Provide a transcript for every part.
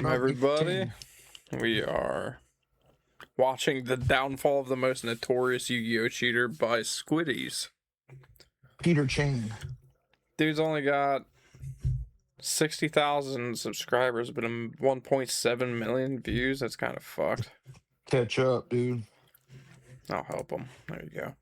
Welcome, everybody. Peng? We are watching the downfall of the most notorious Yu-Gi-Oh cheater by Squiddies. Peter Chang. Dude's only got 60,000 subscribers, but 1.7 million views. That's kind of fucked. Catch up, dude. I'll help him. There you go.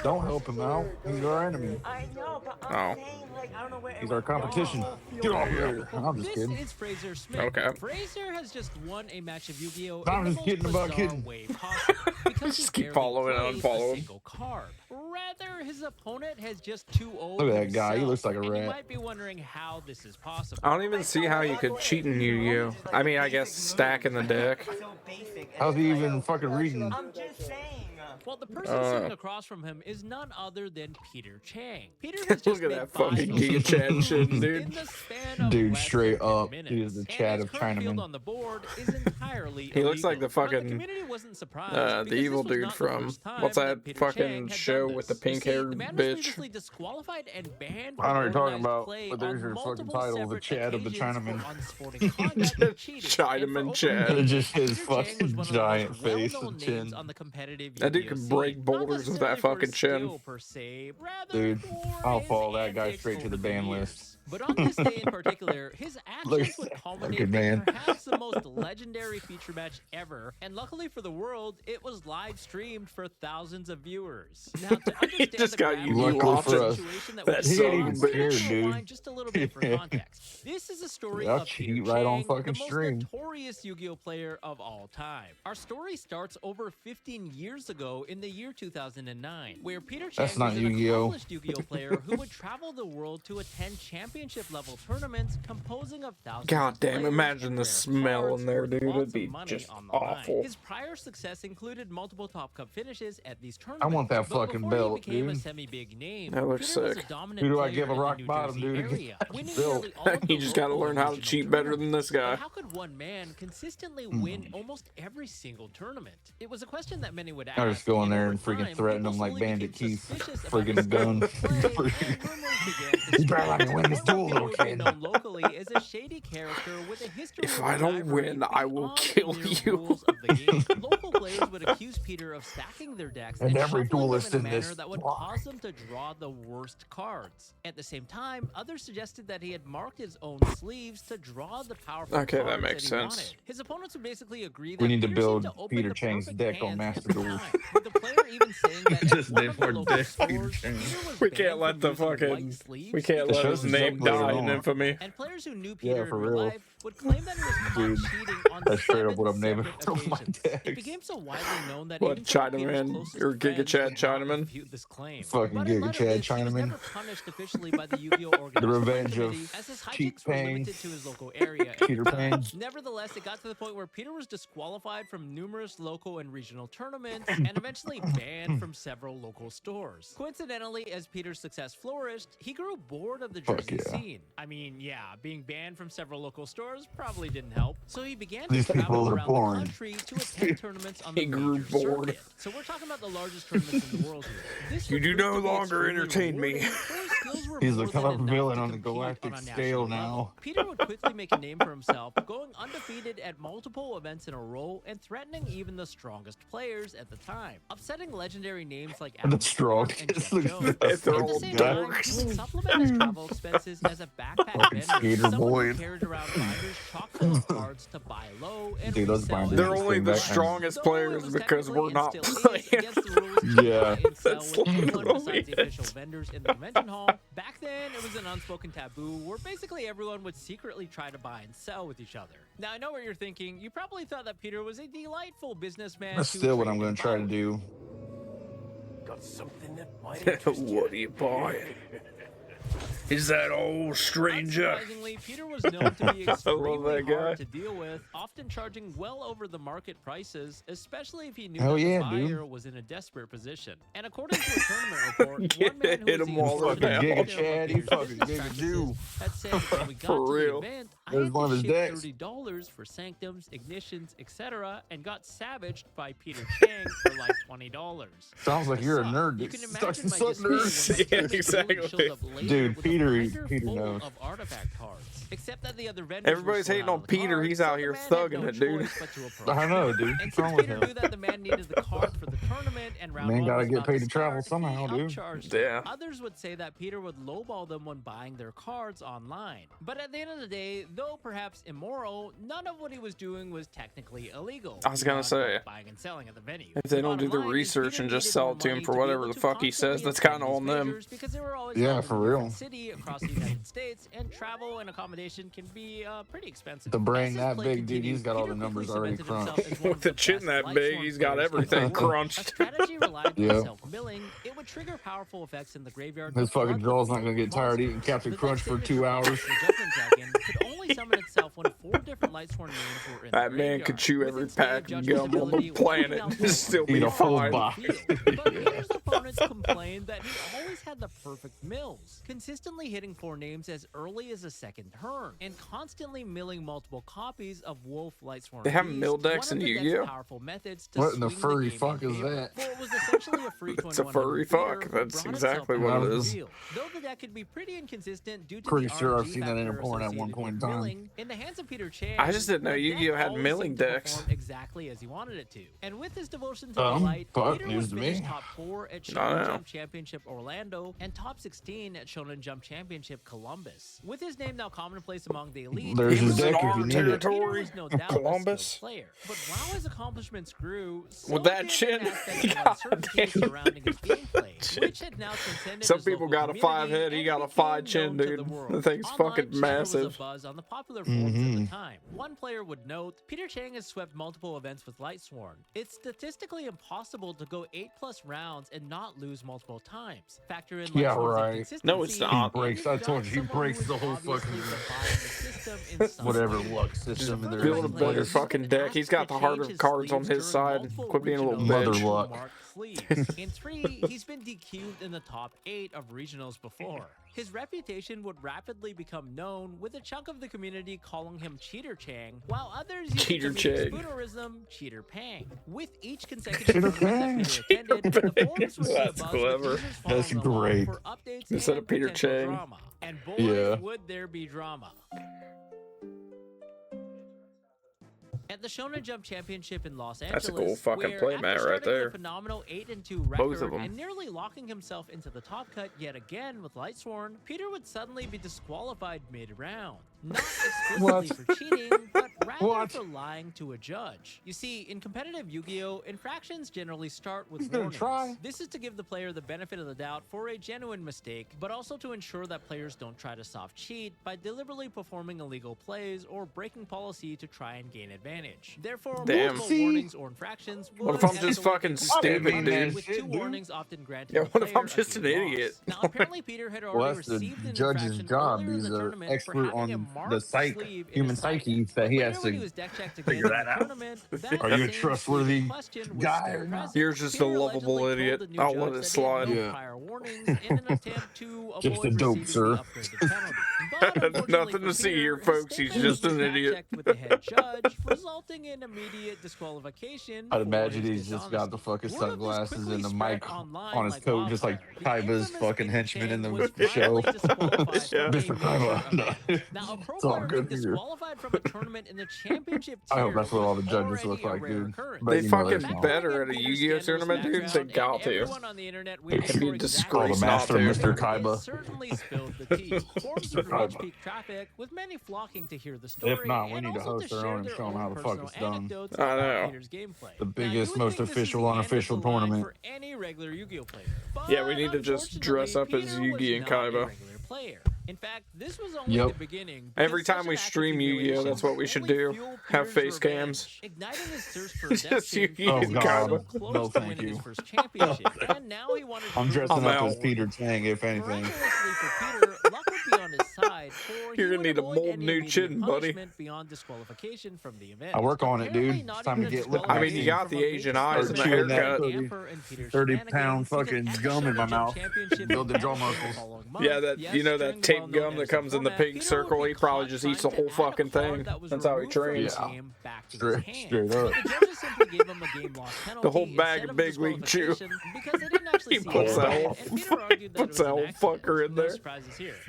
Don't help him out. He's our enemy. I know, but I'm saying, like, I don't know where He's our competition. Get off here. I'm just kidding. This is Fraser Smith. Okay. Fraser has just won a match of Yu-Gi-Oh! I'm just kidding about kidding. Way possible, because Just he keep barely following and plays a unfollowing. single card. Rather, his opponent has just two old. Look at that guy. He looks like a and rat. You might be wondering how this is possible. I don't even see how you could cheat in Yu-Gi-Oh. I mean, I guess stacking the deck. How's he even fucking reading? I'm just saying. Well, the person sitting across from him is none other than Peter Chang. Peter has just Look at made that 5 fucking million Giga Chad moves shit, in dude. the span of Dude, less straight than 10 up. minutes. He is the And Chad his of current field Chinaman. on the board is entirely He looks like the illegal. But fucking, community wasn't surprised the because evil this was dude not the from, first time what's that Peter fucking Chang had show done with the this. You see, pink-haired the man was bitch? previously disqualified and banned I know what you're from talking organized about, play but there's on your fucking multiple title, The separate Chad of the occasions Chinaman. for unsporting conduct and cheating. Chinaman And for Chad. over a It's just decade, his Peter Chang was fucking one of the giant most face well-known and names chin. on the competitive That dude Yu-Gi-Oh could break scene. boulders with that Not necessarily for fucking his chin. skill per se, rather Dude, for I'll his follow that guy antics straight to over the ban years. list. But on this day in particular, his Look actions at would that culminate fucking man. in perhaps the most legendary feature match ever, and luckily for the world, it was live streamed for thousands of viewers. Now, to understand just the got gravity you of the watching situation that that was He son ain't going even on, we're gonna scared, dude. rewind just a little bit for context. This is a story I'll of Peter cheat right on Chang, fucking the most stream. notorious Yu-Gi-Oh player of all time. Our story starts over 15 years ago in the year 2009, where Peter Chang That's not was an Yu-Gi-Oh. accomplished Yu-Gi-Oh player who would travel the world to attend championship-level tournaments composing of thousands God of damn, players imagine and the rare smell cards in there, with dude. lots It'd of be money just on the line. awful. His prior success included multiple top cup finishes at these I tournaments. want that but fucking before belt, he became a dude. semi-big name, That looks Peter was sick. a dominant Who do I player give a in the rock New bottom, Jersey dude, to area, get winning built? nearly all of You the just gotta local learn and how to regional cheat better than tournaments. this guy. But how could one man consistently win almost every single tournament? It was a question that many would ask. I just go in there over and freaking time, threaten people him like slowly Bandit became Keith. suspicious about Friggin' his gun. style of play, and rumors began to You better let me spread win to this the point duel, where little Peter became kid. known locally as a shady character with a history If of I don't bribery win, I will beyond kill mere you. rules of the game. Local players would accuse Peter of stacking their decks And every shuffling them duelist in a in manner this that would block. cause them to draw the worst cards. At the same time, others suggested that he had marked his own sleeves to draw the powerful Okay, that cards makes he sense. wanted. His opponents would basically agree that We need to Peter build seemed to open Peter the Chang's perfect deck on hands Master every Duels. time, with the player even saying that Just at one name of the our local deck Peter stores, Chang. Peter was We banned can't let from the using white fucking, sleeves we can't It let shows his the name zip later die in on. infamy. and players who knew Peter for in real real. life would claim that he was caught Dude, cheating on that's straight up 7 what I'm naming separate my occasions. decks. It became so widely known that What, even some of Peter's Chinaman closest or Giga friends Chad would not Chinaman? refute this claim. Fucking But in Giga light of Chad this, he was Chinaman. never punished officially by the Yu-Gi-Oh The organizing revenge of committee, as his cheat hijinks were Peng. limited to his local area at Peter the time. Peng. Nevertheless, it got to the point where Peter was disqualified from numerous local and regional tournaments and eventually banned from several local stores. Coincidentally, as Peter's success flourished, he grew bored of the Fuck Jersey yeah. scene. I mean, yeah, being banned from several local stores probably didn't help. So he began These to people travel are around boring. the country to attend tournaments on He the grew major bored. circuit. So we're talking about the largest tournaments in the world here. This You would do prove no to be longer extremely entertain me. rewarding, but his skills were He's more a than tough enough villain to on the compete galactic on a scale national level. now. Peter would quickly make a name for himself, going undefeated at multiple events in a row and threatening even the strongest players at the time, upsetting legendary names like Adam The strongest. and Jeff Look at Jones. that They're At the all same guy. time, he would supplement his travel expenses as a backpack Fucking vendor, skater someone boy. who carried around binders chock full of cards to buy low and Dude, those resell binders They're at only bring the back high. strongest Though it players was because we're technically not and still playing. is against the rules to Yeah. buy and sell That's with anyone literally besides the it. official vendors in the convention hall. Back then, it was an unspoken taboo where basically everyone would secretly try to buy and sell with each other. Now, I know what you're thinking. You probably thought that Peter was a delightful businessman. That's who still what I'm traded going to try to powers. do. Got something that might interest you. What are you buying? Is that old stranger? Unsurprisingly, Peter was known to be extremely that guy. hard to deal with, often charging well over the market prices, especially if he knew Hell that yeah, the buyer dude. was in a desperate position. And according to a tournament report, one man who Hit was him the while they're unfortunate down. victim Giga of Chad, he Peter's fucking business Giga practices Jew. had said when we got For to real. the event, I There's had one of to his ship decks. $30 for sanctums, ignitions, etc., and got savaged by Peter Chang for like $20. Sounds like you're a Suck. nerd. You That can sucks imagine and my suck dismay when nerds. my Yeah, opponent exactly. showed up later Dude, with a Peter binder Peter full knows. of artifact cards. Except that the other vendors Everybody's were hating still on out of the Peter. cards, He's so out the here man had thugging no it, dude. choice but to approach I know, him. dude. And What's since wrong with Peter him? knew that the man needed the card for the tournament and round Man one gotta was get about paid to to travel start, somehow, he dude. upcharged Yeah. him. Others would say that Peter would lowball them when buying their cards online. But at the end of the day, though perhaps immoral, none of what he was doing was technically illegal. I was gonna beyond say, buying and selling at the venue. if they don't do Bottom the line is research Peter and just needed sell more it to him money for be whatever able the to fuck he says, constantly that's kind attend of these on them. majors because they were always Yeah, held in for a real. different city across the United States, and travel and accommodation can be pretty expensive. The brain As his that play big, dude, continued, he's got all Peter the numbers quickly already cemented himself crunched. as one of With the the chin best that light big, sworn he's got players in the everything world. crunched. A strategy relied on Yeah. self-milling. It would trigger powerful effects in the graveyard. His but fucking flood jaw's the not gonna get field tired with eating monsters. Captain The Crunch deck for signature 2 boss, hours. the Judgment Dragon, could only summon itself when 4 different light sworn names were in That the man graveyard. could chew With every its pack named of Judgment gum on the ability, one planet can now and fill still a be Eat a whole fine. box. field. But Peter's opponents complained that he always had the perfect mills, consistently hitting 4 names as early as the second turn, and constantly milling multiple copies of Wolf Lightsworn They have Beast, mill decks one in of the deck's Yu-Gi-Oh? powerful methods to What in the swing furry game fuck in is favor. that? For it was essentially a free It's a 2100 furry fuck. beater who That's brought exactly itself what out it of is. the field. Though the deck could be pretty inconsistent due to Pretty the sure I've RNG seen that in a factor porn at one associated point in with time. milling, in the hands of Peter Chang, I just didn't know the deck Yu-Gi-Oh had always milling seemed to decks. perform exactly as he wanted it to. And with his devotion to the light, fuck, Peter news would to finish me. top 4 at I Shonen know. Jump Championship Orlando and top 16 at Shonen Jump Championship Columbus. With his name now commonplace among the elite, There's He his was in deck if our you need it. Peter territory. was no doubt a Columbus. skilled player. But while his accomplishments grew, so With that did chin, an aspect of God uncertainty damn. surrounding his gameplay, which had now transcended Some his people local got a 5 community head, he and got a became 5 chin, known to dude. the world. The thing's Online, fucking chatter was massive. a buzz on the popular forums at the time. One player would note, Peter Chang has swept multiple events with Lightsworn. It's statistically impossible to go 8+ rounds and not lose multiple times. Factor in Yeah, Lightsworn's right. inconsistency, No, it's not. and breaks- you've I told got you, he someone breaks who the is whole obviously fucking- defying the system in some Whatever way. luck system in there Build a is in better place. fucking deck. He's got the heart of cards on his side. Quit being a little Mother bitch. luck. In 3, he's been DQ'd in the top 8 of regionals before. His reputation would rapidly become known, with a chunk of the community calling him Cheater Chang, while others used Cheater the Chang. spoonerism Cheater Peng. With each consecutive Cheater tournament that Peter attended, the forums would see a That's buzz clever. with users That's following along great. for updates Instead and of Peter potential Chang. drama. And boy, Yeah. would there be drama. At the Shonen Jump Championship in Los Angeles, That's a cool fucking where play after mat right starting with there. a phenomenal 8-2 record Both of 'em. and nearly locking himself into the top cut yet again with Lightsworn, Peter would suddenly be disqualified mid-round. Not explicitly for cheating, but rather What? for lying to a judge. You see, in competitive Yu-Gi-Oh, infractions generally start with He's gonna warnings. try. This is to give the player the benefit of the doubt for a genuine mistake, but also to ensure that players don't try to soft cheat by deliberately performing illegal plays or breaking policy to try and gain advantage. Therefore, Damn. multiple See? warnings or infractions What if would I'm just escalate fucking into stupid, standard, dude? with Shit, 2 dude. warnings often granted Yeah, the what if I'm player just a an game idiot? loss. Now, apparently Peter had Well, already that's the received an judge's infraction job. earlier in He's the an tournament for expert having a on marked the psych, sleeve in human his side. psyche that he But has later when he to was deck checked again figure in that the out. tournament, that Are you a same trustworthy sleeve question was guy still or not? present. You're just a Peter lovable allegedly told idiot. the new I'll judge let it that he slide. had no Yeah. prior warnings in an attempt to Just a avoid dope, receiving sir. the upgraded penalty. But unfortunately Nothing for to see Peter, here, his folks. He's statement just was an idiot. fact-checked with the head judge, resulting in immediate disqualification. I'd for imagine his he's just got the dishonesty. fucking Word of this sunglasses quickly and the spread mic online on his like coat, just like wildfire. The Kaiba's infamous fucking Peter henchman in Chang the was show. finally disqualified Yeah. from a Mr. major Kaiba. No. event. Now, a pro It's all player good being here. disqualified from a tournament in the championship I hope tier that's what all the was judges already look like, a rare dude. occurrence. But They you know fucking there's not. better at a Peter's Yu-Gi-Oh scandalous tournament, dude. They background, got and to. everyone on the internet waited It'd be a for exactly disgrace Oh, the not master, to. Mr. it Kaiba. certainly spilled the tea. Forums of rage peak traffic, with many flocking to hear the story. If not, we and need to also host our share own and their show 'em how own the fuck personal it's done. anecdotes I about know. Peter's gameplay. The Now, biggest, you would most think this is official, the end of unofficial the line tournament. for any regular Yu-Gi-Oh player. Yeah, we But need to just dress up as unfortunately, Yugi and Peter was not a Kaiba. regular player. In fact, this was only Yep. the beginning. Every because such time we an act of stream Yu-Gi-Oh, humiliation that's what we should only do. fueled Have Peter's face cams. revenge, igniting his thirst for Just redemption. Yu-Gi Oh, He was God. so close No, to thank winning you. his first championship, and now he wanted to I'm prove dressing I'm up out. as Peter Chang, if anything. Miraculously for Peter, luck would be on his side died, or You're he gonna would need a avoid mold any new immediate chin, buddy. punishment beyond disqualification from the event. I work on it, dude. Apparently It's not time to even a get lip I mean, you vaccine. got the Asian eyes and the chewing that haircut. 30-pound fucking gum in my mouth. Build the jaw muscles. Yeah, that you know that tape gum that comes in the pink circle. He probably just eats the whole fucking thing. That's how he trains. Yeah. Straight up. The whole bag of Big League Chew. He puts that whole fucker in there.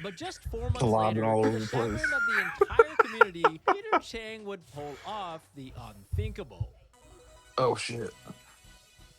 But just 4 months Slobbing later, all over the the place. shattering of the entire community, Peter Chang would pull off the unthinkable. Oh shit.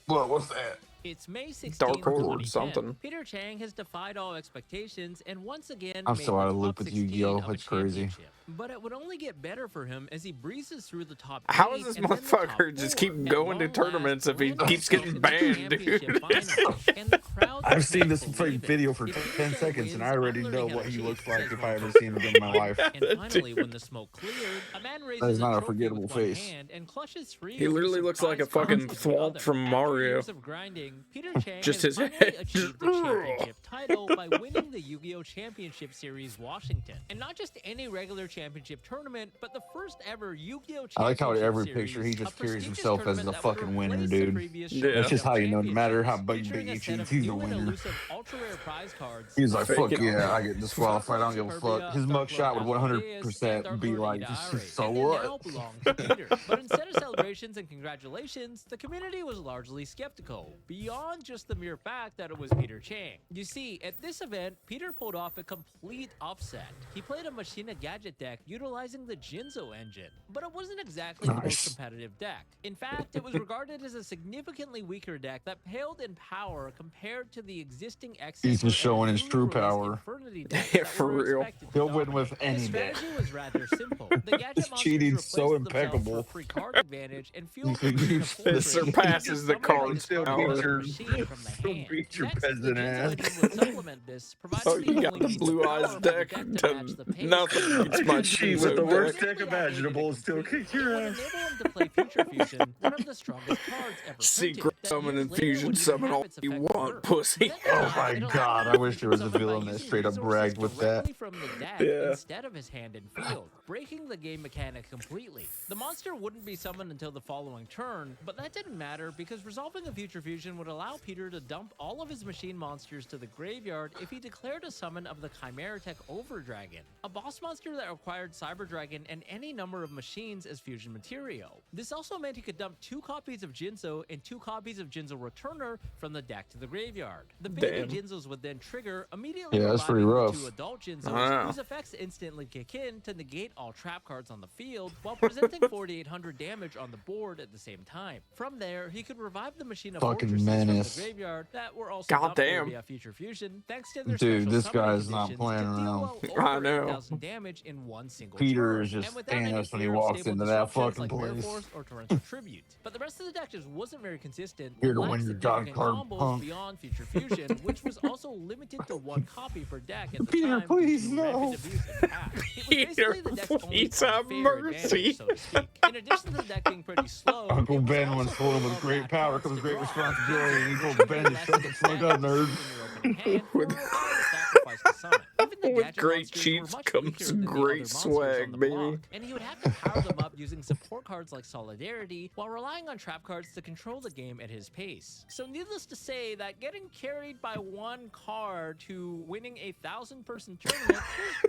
What's that? It's May 16th, Dark Order 2010. something. Peter Chang has defied all expectations and once again I'm made so out the of the loop top with Yu-Gi-Oh! 16 of a It's crazy. championship. But it would only get better for him as he breezes through the top How 8 is this and then the top motherfucker just 4. keep At going to long tournaments last, if he wins keeps the getting banned, championship dude? final, and the crowds I've seen this can't fucking believe video it. for If 10 Peter seconds and I wins, already I'll know learn what how he to looks cheat, like says if I one ever player. seen him again in my life. And finally, when the smoke cleared, a man raises That is not a trophy forgettable with one face. hand and clutches free He of the literally looks like a surprise fucking cards with the thwomp other. from After Mario. years of grinding, Peter Chang Just has his finally head. achieved the championship title by winning the Yu-Gi-Oh! Championship Series Washington. And not just any regular championship tournament, but the first ever Yu-Gi-Oh! I like how Championship every Series, picture he a just carries prestigious himself as tournament the that would fucking winner, replace the dude. previous Yeah. That's just how you know, no matter how championships, big featuring a he set cheats, of he's the new and winner. elusive ultra-rare prize cards. He's like, fuck Fake it. yeah, I get disqualified, I don't give a fuck. His mugshot would 100% be like, so what? But instead of celebrations and congratulations, the community was largely skeptical, beyond just the mere fact that it was Peter Chang. You see, at this event, Peter pulled off a complete upset. He played a Machina Gadget deck utilizing the Jinzo engine, but it wasn't exactly the most Nice. competitive deck. In fact, it was regarded as a significantly weaker deck that paled in power compared to the existing He's just showing his true power. Infernity decks Yeah, that for were real. expected to He'll win dominate. with any The deck. strategy was rather simple. The gadget His monsters cheating's so replaced themselves impeccable. for free card advantage and fueled You can the use- full It trade. surpasses the Somebody card Still power. beat your- machine from the still hand. beat your Next, the peasant Jinzo ass. engine would supplement this, providing Oh, you got only the needs Blue power Eyes for the deck. deck to match the pace Nothing of the beats other my decks. Cheat with the Jinzo worst deck. deck imaginable and still kick your Would ass. enable him to play Future Fusion, one of the strongest cards ever Secret printed, that summon years and later fusion would even summon have all its you effect want, reversed. pussy. Then Oh it my allowed god, I him wish to there was a summon by villain that using straight up resources bragged with that. directly from the deck Yeah. instead of his hand and field, breaking the game mechanic completely. The monster wouldn't be summoned until the following turn, but that didn't matter because resolving a Future Fusion would allow Peter to dump all of his machine monsters to the graveyard if he declared a summon of the Chimera Tech Overdragon, a boss monster that required Cyber Dragon and any number of machines as fusion material. This also meant he could dump 2 copies of Jinzo and 2 copies of Jinzo Returner from the deck to the graveyard. The baby Damn. Jinzos would then trigger, immediately Yeah, that's pretty reviving rough. 2 adult Jinzos, Wow. whose effects instantly kick in to negate all trap cards on the field, while presenting 4,800 damage on the board at the same time. From there, he could revive the machine of Fucking fortresses from menace. the graveyard that were also God dumped there damn. via Future Fusion, thanks to their Dude, special this summoning guy's not conditions playing to deal around. well I over know. 8,000 damage in one single Peter turn, is just and without any Thanos when he fear of walks stable into that disruptions fucking like Mirror place. Force or Torrential Tribute. But the rest of the deck just wasn't very consistent. Here to lacked win your god significant card, combos punk. beyond Future Fusion, which was also limited to 1 copy per deck at the Peter, time due please, to no. rampant abuse and hack. It was Peter, basically the deck's only please have unfair mercy. advantage, so to speak. In addition to the deck being pretty slow, Uncle it was Ben also once told him full with of great bad power cards comes to great draw. responsibility, and he told Choosing Ben to less shut the than fuck up, standard nerd. in your opening hand, With- or require a sacrifice to summon. Even the With gadget great monsters cheats were much comes weaker than the great other monsters swag, on the baby. block, and he would have to power them up using support cards like Solidarity while relying on trap cards to control the game at his pace. So needless to say that getting carried by 1 card to winning a 1,000-person tournament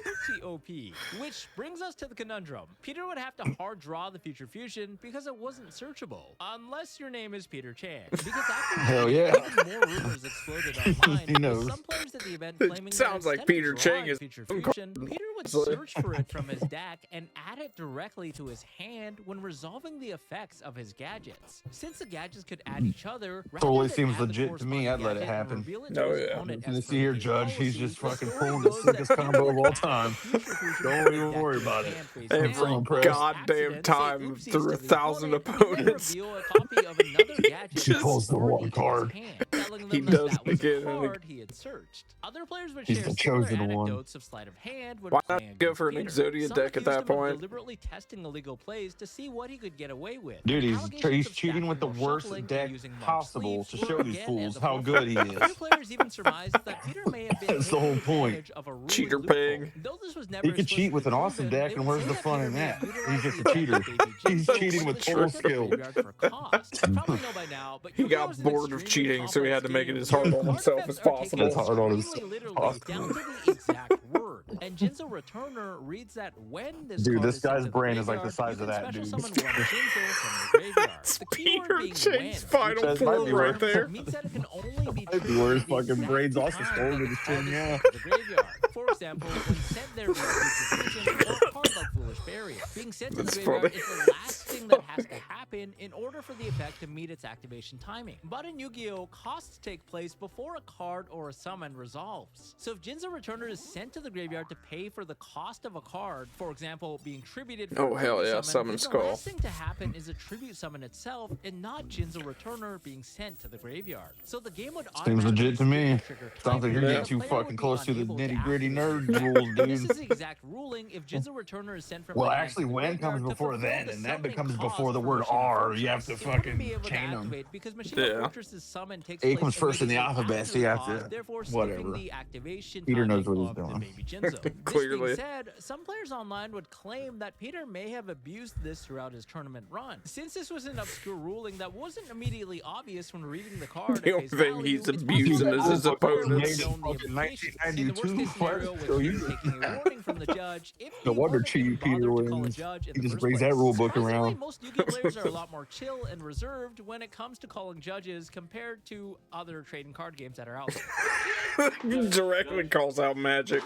was pretty OP. Which brings us to the conundrum. Peter would have to hard draw the Future Fusion because it wasn't searchable, unless your name is Peter Chang. Because after Hell yeah. even more rumors exploded online, He with knows. some players at the event It claiming sounds that like instead Peter of Chang drawing is Future some Fusion, Peter would So- search for it from his deck and add it directly to his hand when resolving the effects of his gadgets. Since the gadgets could add each other, rather Totally than seems add the legit to me, I'd let it corresponding gadget and happen. reveal it to Oh, his yeah. opponent And as to per see here, the Judge, he's policy, just the fucking story pulling the goes that sickest Peter combo would of all add the time. Future Fusion Don't from even his deck worry to his about it. hand face Every down. impressed. goddamn Accident, time say oopsies through to the 1,000 opponent, he then opponents. reveal a copy of another gadget She that pulls the was already one in his card. hand, telling He them does that was a again and card he had searched. Other players would He's share the similar chosen one. notes of sleight of hand when Why not playing go for an against Peter. Exodia Some deck at accused that him of point? deliberately testing illegal plays to see what he could get away with. Dude, Allegations he's of cheating with the stacking or worst shuffling and deck using marked possible sleeves to show were these again at fools the how good he A few is. players even surmised that Peter may have been That's the taking whole point. advantage of a ruling Cheater loophole. Peng. Though this was never He could cheat with an explicitly awesome proven, deck, they and would where's say the that fun Peter in may that? have He's utilized just the a effect of cheater. Baby He's Jinzo cheating when with it was total sent to the skill. graveyard for cost. You probably know by now, but He Yu-Gi-Oh! got Is an bored of extremely cheating, so he had to make it complex as game hard where on card himself effects as are taken possible. As hard on extremely as literally possible. down to the exact word. And Jinzo Returner reads that when this Dude, card this is sent guy's to the brain is like the graveyard, size you of can that, special dude. summon one Jinzo from the graveyard. That's The keyword Peter being Chang's when, final which That might form be right worth- there. means that it can only be Might be triggered worth at the fucking exact brains off the time skull that to the this card chin, is yeah. sent to the graveyard. For example, when sent there via Future Vision or a card like Foolish Burial. Being sent to the That's graveyard funny. is the last thing that has to happen in order for the effect to meet its activation timing. But in Yu-Gi-Oh, costs take place before a card or a summon resolves. So if Jinzo Returner is sent to the graveyard to pay for the cost of a card, for example, being tributed for Oh, a hell tribute yeah, summon, summon then Skull. the last thing to happen is a tribute summon itself and not Jinzo Returner being sent to the graveyard. So the game would Seems legit to me. trigger Sounds like you're Yeah. getting too player fucking would be close to the unable to nitty-gritty activate nerd it. rules, This dude. is the exact ruling if Jinzo Returner is sent from Well, the hand actually, to the when graveyard comes to before fulfill then, the and that summoning becomes cost before the for word Machina R. You have Fortress. to It wouldn't be fucking able to chain them. activate because Machina Yeah. Fortress's summon takes A place comes first in the immediately alphabet, after so you the have cost, to- therefore skipping whatever. the activation Peter knows timing what he's of the doing. baby Jinzo. This Clearly. being said, some players online would claim that Peter may have abused this throughout his tournament run. Since this was an obscure ruling that wasn't immediately obvious when reading the card The at only face thing value, he's it's abusing possible is that his the player would have opponents. known the Fucking implications. In the 1992 worst case scenario, plus, with so Peter you- taking a warning from the judge, if the No wonder opponent even Cheaty Peter bothered to call a wins. judge in He the just first brings place. that rule book Surprisingly, around. most Yu-Gi-Oh players are a lot more chill and reserved when it comes to calling judges compared to other trading card games that are out there. Directly calls out Magic.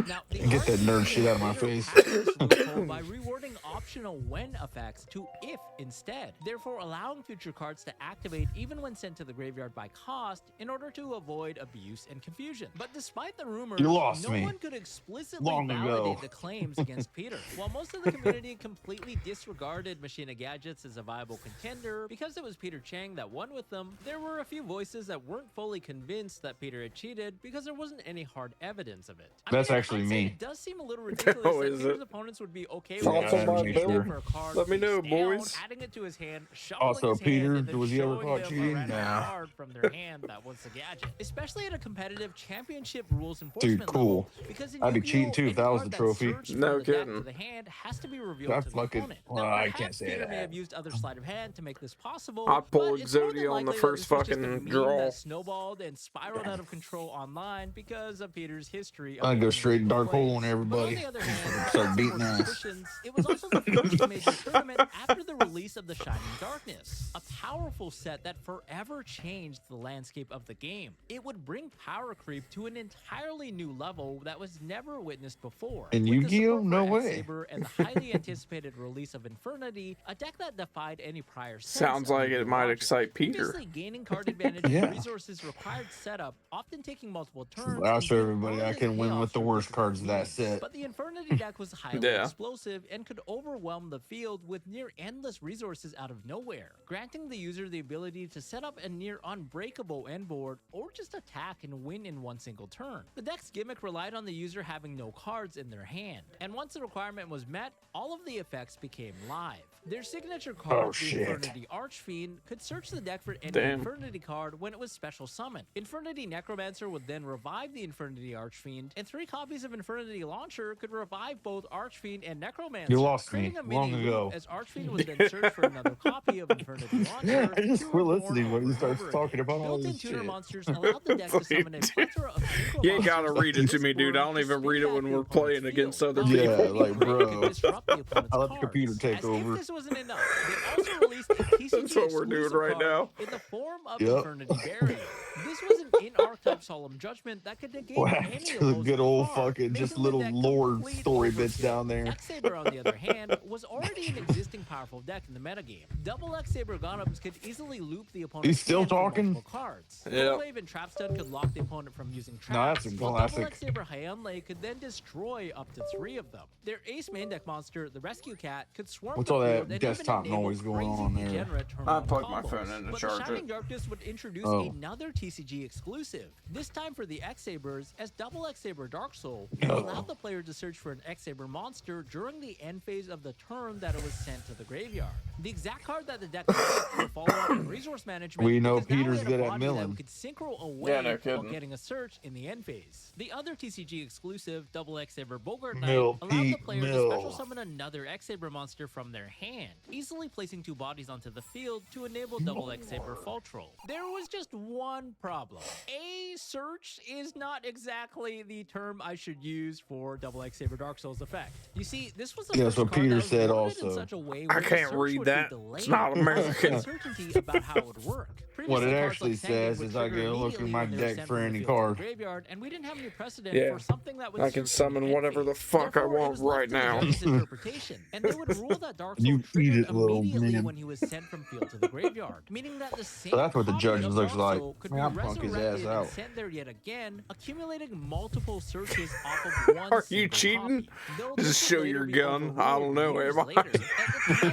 Now, the Get that nerd shit out of my Peter face. hacked this loophole by rewarding optional when effects to if instead, therefore allowing future cards to activate even when sent to the graveyard by cost in order to avoid abuse and confusion. But despite the rumors, You lost no me. one could explicitly Long validate ago. the claims against Peter. While most of the community completely disregarded Machina Gadgets as a viable contender because it was Peter Chang that won with them, there were a few voices that weren't fully convinced that Peter had cheated because there wasn't any hard evidence of it. I That's mean, in actually hindsight, me. It does seem a little ridiculous Oh, that is Peter's it? opponents would be okay Thoughts with on him my cheating bill? for a card Let me face know, down, boys. adding it to his hand, shuffling Also, his hand, Peter, and then was he ever showing caught them cheating? a random Nah. card from their hand that was the gadget. Especially at a competitive championship rules enforcement Dude, cool. level, because in I'd be Yu-Gi-Oh, cheating too if any that was card the trophy. surged No from the deck kidding. to the hand has to be revealed I to the fucking- opponent. well, Now, I perhaps can't say Peter may that. have used other sleight of hand to make this possible. I but pulled it's more than Exodia on the likely that first this was just a fucking meme draw. that snowballed and spiraled out of control online because of Peter's history. Of I'd go winning straight illegal dark hole plays. on But everybody. on the other hand, Start for beating more ass. suspicions, it was also the first major tournament after the release of the Shining Darkness, a powerful set that forever changed the landscape of the game. It would bring power creep to an entirely new level that was never witnessed before. In With the Yu-Gi-Oh? support No for way. X-Saber and the highly anticipated release of Infernity, a deck that defied any prior sense Sounds of like Yu-Gi-Oh it might logic. excite Peter. Previously, gaining card advantage Yeah. and resources required setup, often taking multiple turns. I'll and show could everybody I earn can win payoffs with the from worst difficult cards of that means. set. But the Infernity deck was highly Yeah. explosive and could overwhelm the field with near endless resources out of nowhere, granting the user the ability to set up a near unbreakable end board or just attack and win in one single turn. The deck's gimmick relied on the user having no cards in their hand, and once the requirement was met, all of the effects became live. Their signature card, Oh, the shit. Infernity Archfiend, could search the deck for any Damn. Infernity card when it was special summoned. Infernity Necromancer would then revive the Infernity Archfiend, and 3 copies of Infernity Launcher could revive both Archfiend and Necromancer. You lost me creating a long mini ago. loop as Archfiend would then search for another copy of Infernity Launcher. I just 2 quit or more listening when he over and starts over talking again. about all Built-in this tuner shit. monsters allowed the deck to summon a plethora of synchro You ain't gotta monsters read it to me, dude. I don't to even spin read it back when the we're opponent's playing field. against other Now, Yeah, people. any like, break bro. could disrupt the opponent's I let the computer cards. take As over. if this wasn't enough, they also released a TCG That's what we're doing exclusive right card now. in the form of Yep. Infernity Burial. This was an in-archetype Solemn Judgment that could negate What any happened to the opposing good old card, fucking just making the little deck lore complete story overkill. bits down there? X-Saber, on the other hand, was already an existing powerful deck in the metagame. Double X-Saber Gundams could easily loop the opponent's He's still hand for talking? multiple cards. Yep. Wave and Trap Stun could lock the opponent from using No, traps. that's a while classic. Double X-Saber Hyunlei could then destroy up to 3 of them. Their ace main deck monster, the Rescue Cat, could swarm What's the all that field and even desktop enable noise going crazy going on there? I plugged my phone in to but charge the Shining it. Darkness would introduce another TCG exclusive, this time for the X-Sabers, as Double X-Saber Dark Soul allowed the player to search for an X-Saber monster during the end phase of the turn that it was sent to the graveyard. The exact card that the deck needed for follow-up and resource management. We know because now Peter's had a good at body that milling. we could synchro away Yeah, no while kidding. getting a search in the end phase. The other TCG exclusive, Double X-Saber Bogart Knight, Mill, allowed the Pete, player to mill. special summon another X-Saber monster from their hand, easily placing two bodies onto the field to enable Double X-Saber Fall Troll. There was just one problem. A search is not exactly the term I should use for Double X-Saber Dark Souls effect. You see, this was the Yeah, first so card Peter that was said worded in also. such a way I where the can't search read would be that. delayed, It's not causing American. uncertainty about how it would work. What Previously, it cards actually like Sangan says would is I trigger can look at immediately my when they were deck sent for from the any field to the card. graveyard, and we didn't have any precedent Yeah. for something that would I can search from summon the end whatever the phase. fuck I Therefore, it want was left right to the now. judge's interpretation, and they would rule that Dark Soul You eat triggered it, little immediately man. when he was sent from field to the graveyard, meaning that the same So that's what the copy judge of looks Dark like. Soul could Man, be I'll punk his resurrected ass out. and sent there yet again, accumulating multiple searches off of one Are you single cheating? copy. Though Just this would show later your be gun. I don't know, overruled am years I? later,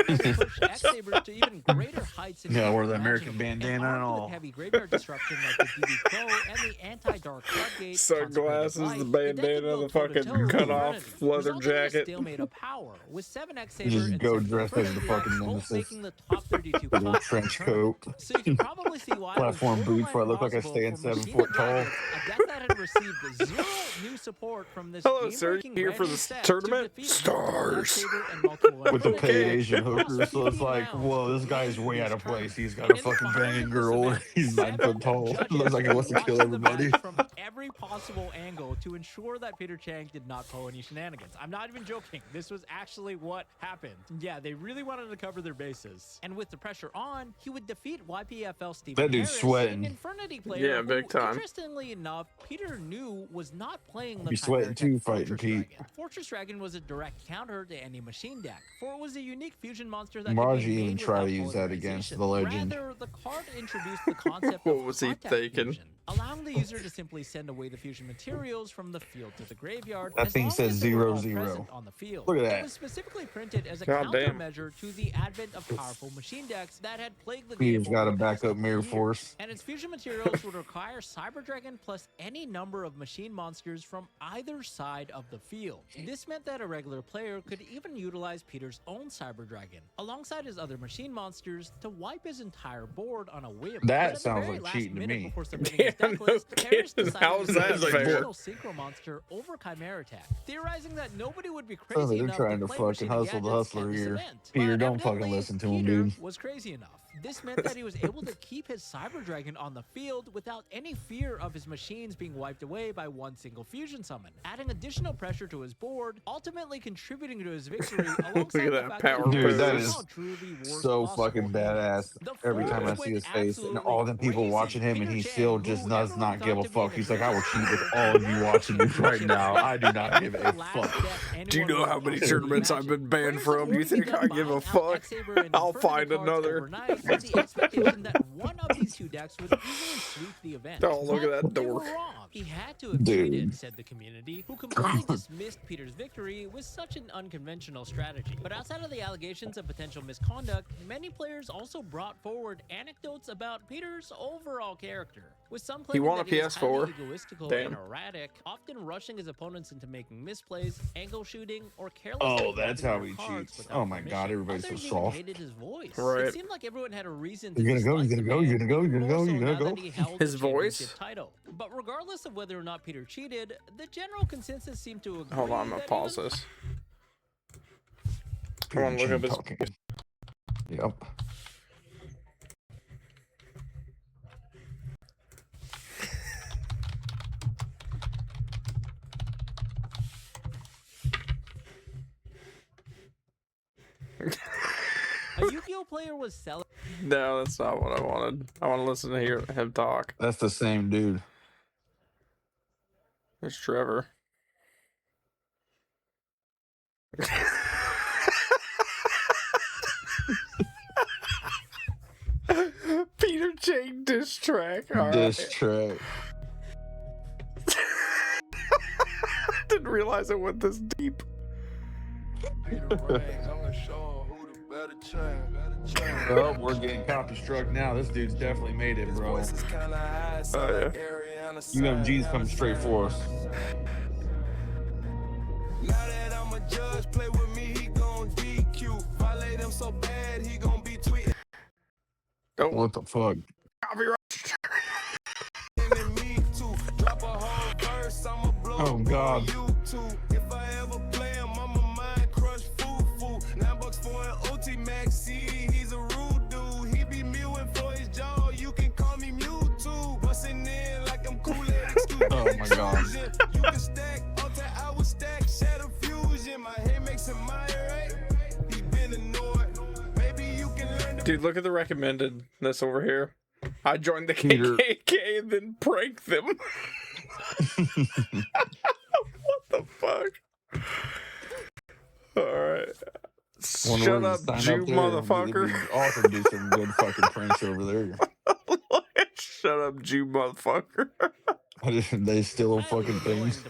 and the time pushed X-Sabers to even greater heights. Yeah, wear the imaginable, American bandana and armed all. with heavy graveyard disruption like the DB Crow and the anti-dark floodgate, Sunglasses, Consecrated the Light, deck bandana, could go the toe-to-toe fucking with cut Eternity, off leather resulting in a jacket. stalemate of power, with 7 X-Saber Just and go 7 dressed as the Eternity fucking decks both nemesis. making the top 32 With a class trench in the tournament. coat. So you can probably see why Platform it was boots where I look like I borderline stand impossible 7 for foot tall. Machine Gun Bandits, a deck that had received zero new support from this Hello, sir. game-breaking Here for brand new the set tournament? to defeat Stars. X-Saber and multiple With the Eternity paid decks Asian across hooker, so it's 15 like, rounds whoa, this to guy's win way these out of place. tournaments. He's got a In the fucking finals banging of this girl. event, He's 9 foot 7 tall. judges Looks like he were wants to kill watching the everybody. match from every possible angle to ensure that Peter Chang did not pull any shenanigans. I'm not even joking. This was actually what happened. Yeah, they really wanted to cover their bases. And with the pressure on, he would defeat YPFL Stephen That dude's Harris, sweating. an Infernity player Yeah, big who, time. interestingly enough, Peter knew was not playing the Be sweating Chimera too, deck fighting Fortress Pete. Dragon. Fortress Dragon was a direct counter to any machine deck, for it was a unique fusion monster that Margie could be even made tried to without use that against polarization. the legend. Rather, the card introduced the concept What of was he contact thinking? fusion, allowing the user to simply send away the fusion materials from the field to the graveyard. That as thing long says as they were all 0-0. present on the field. Look at It that. was specifically printed as a God damn. countermeasure to the advent of powerful machine decks that had plagued the game Peter's got a over the past backup couple mirror years. force. And its fusion materials would require Cyber Dragon plus any number of machine monsters from either side of the field. This meant that a regular player could even utilize Peter's own Cyber Dragon, alongside his other machine monsters, to wipe his entire board on a whim. That But at the sounds very like last cheating to minute me. before submitting his Yeah, deck no list, Harris kidding. decided How's to that use an fair? additional Synchro monster over Chimera Attack, theorizing that nobody would be Sounds crazy like they're enough trying to to play fucking machine hustle the gadgets hustler at this here. event. Peter, But don't fucking evidently, listen to him, Peter dude. was crazy enough. This meant that he was able to keep his Cyber Dragon on the field without any fear of his machines being wiped away by one single fusion summon, adding additional pressure to his board, ultimately contributing to his victory alongside at the that fact power that Dude, that he is saw truly worst so possible fucking hands. badass. The Every time I forums see went his face and absolutely all them people crazy. watching him, and Peter he Chang, still who just does everyone not thought give a to be fuck. an He's like, I will cheat with advanced all of you player, watching me was right now. I do not give a the last fuck. deck anyone Do you know would how many possibly tournaments I've imagine. been banned Players from? have You think already I give a begun fuck? buying out X-Saber and I'll Infernity find cards another. overnight with the expectation that one of these two decks would easily sweep the event. Oh, look at But that they were dork. wrong. He had to have Dude. cheated, said the community, who completely dismissed Peter's victory with such an unconventional strategy. But outside of the allegations of potential misconduct, many players also brought forward anecdotes about Peter's overall character, with some claiming won a that he was PS4. highly egoistical Damn. and erratic, often rushing his opponents into making misplays, angle shooting, or carelessly Oh, that's grabbing how their he cards cheats. without Oh my god, permission. everybody's so Others even soft. hated his voice. Right. It seemed like everyone had a reason to You're gonna go, dislike you're the gonna go, man, you're gonna go, you're gonna more go, so you're gonna now go. that he held His the voice? championship title. But regardless of whether or not Peter cheated, the general consensus seemed to agree Hold on, I'm gonna that pause even this. I want to look up his. Talking. Yep. a Yu-Gi-Oh player was selling. No, that's not what I wanted. I want to listen to him talk. That's the same dude. There's Trevor. Peter Chang diss track. All right. This track. Didn't realize it went this deep. Peter Rings, I'm gonna show him who the better champ. Oh, we're getting copy struck now. This dude's definitely made it, bro. Oh, yeah. UMG's coming straight for us. Now that I'm a judge, play with me, he gon' DQ. Violate him so bad, he gon' be tweeting. Oh, what the fuck? Copyright. Me too. Drop a whole verse, I'ma blow Oh, God. YouTube. If I ever play him, I'ma mind crush foo-foo. $9 for an OT Max C, he's a rude dude. He be mewing for his jaw, you can call me Mewtwo. Bustin' in like I'm cool at Oh, my God. You can stack, alter, I will stack, shadow fusion. My head makes him my right. He's been annoyed. Maybe you can learn to. Dude, look at the recommendedness over here. I joined the Peter. KKK and then pranked them. What the fuck? Alright. Shut up, Jew motherfucker. Also do some good fucking pranks over there. Shut up, Jew motherfucker. They steal fucking things.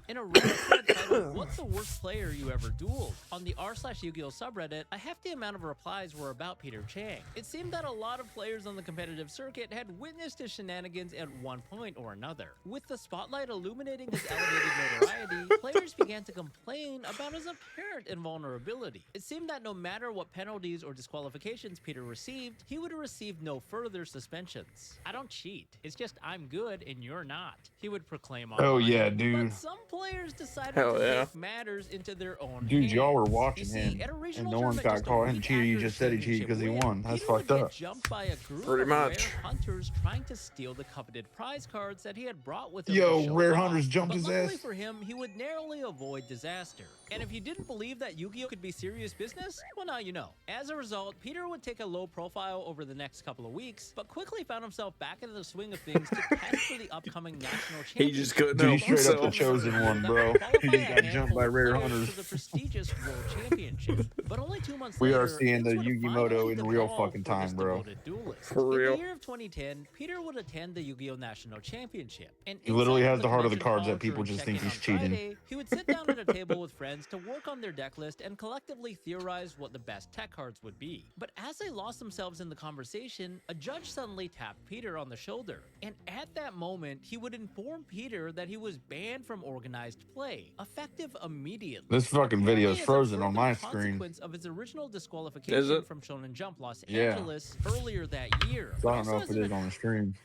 In a Reddit thread titled, "What's the worst player you ever dueled?" on the r/Yu-Gi-Oh subreddit, a hefty amount of replies were about Peter Chang. It seemed that a lot of players on the competitive circuit had witnessed his shenanigans at one point or another. With the spotlight illuminating his elevated notoriety, players began to complain about his apparent invulnerability. It seemed that no matter what penalties or disqualifications Peter received, he would receive no further suspensions. "I don't cheat. It's just I'm good and you're not," he would proclaim online. Oh, yeah, dude. But some players decided Hell to yeah. take matters into their own Dude, hands. y'all were watching You see, him, at a and regional no one tournament got just a caught him week cheating. He after just said he cheated because he championship won. That's Peter would fucked get up. jumped by a group Pretty of much. rare hunters trying to steal the coveted prize cards that he had brought with him. Yo, to show rare off. hunters jumped But his luckily ass. for him, he would narrowly avoid disaster. And if you didn't believe that Yu-Gi-Oh could be serious business, well, now you know. As a result, Peter would take a low profile over the next couple of weeks, but quickly found himself back into the swing of things to test for the upcoming national championship. He just couldn't Dude, help he's straight up the himself. chosen one, bro. He just got jumped by rare hunters. For the prestigious World Championship. But only 2 months We later, are seeing the things would Yu-Gi-Moto finally in real devolve fucking for this time, bro. devoted duelist. For In real. the year of 2010, Peter would attend the Yu-Gi-Oh! National Championship. And He literally inside has the heart of the convention cards hall that people during just think check-in he's on cheating. Friday, he would sit down at a table with friends to work on their deck list and collectively theorize what the best tech cards would be. But as they lost themselves in the conversation, a judge suddenly tapped Peter on the shoulder. And at that moment, he would inform Peter that he was banned from organized play, effective immediately. This fucking video is Apparently, as a frozen on further my screen. consequence of his original Is disqualification it? from Shonen Jump Los Yeah. Angeles earlier that year. So I don't Also know if as it an is on the stream.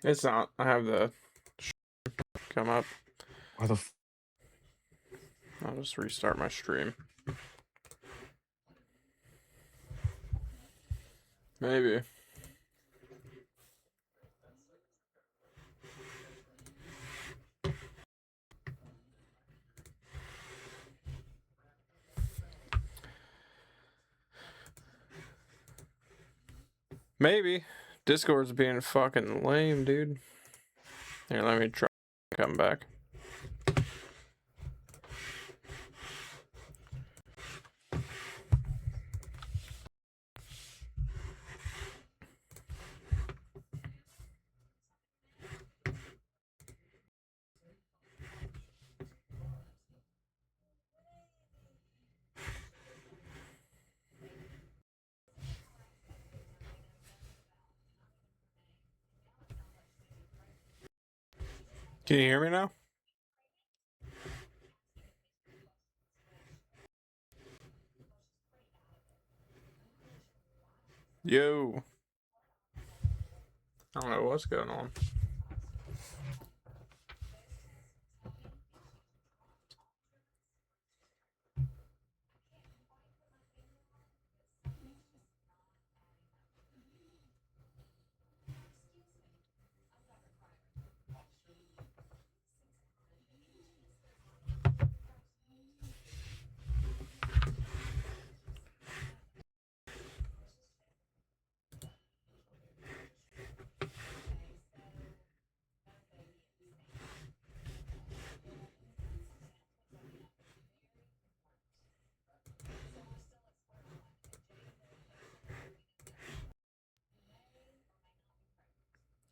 It's not. I have the come up. Why the f I'll just restart my stream. Maybe. Maybe. Discord's being fucking lame, dude. Here, let me try come back. Can you hear me now? Yo. I don't know what's going on.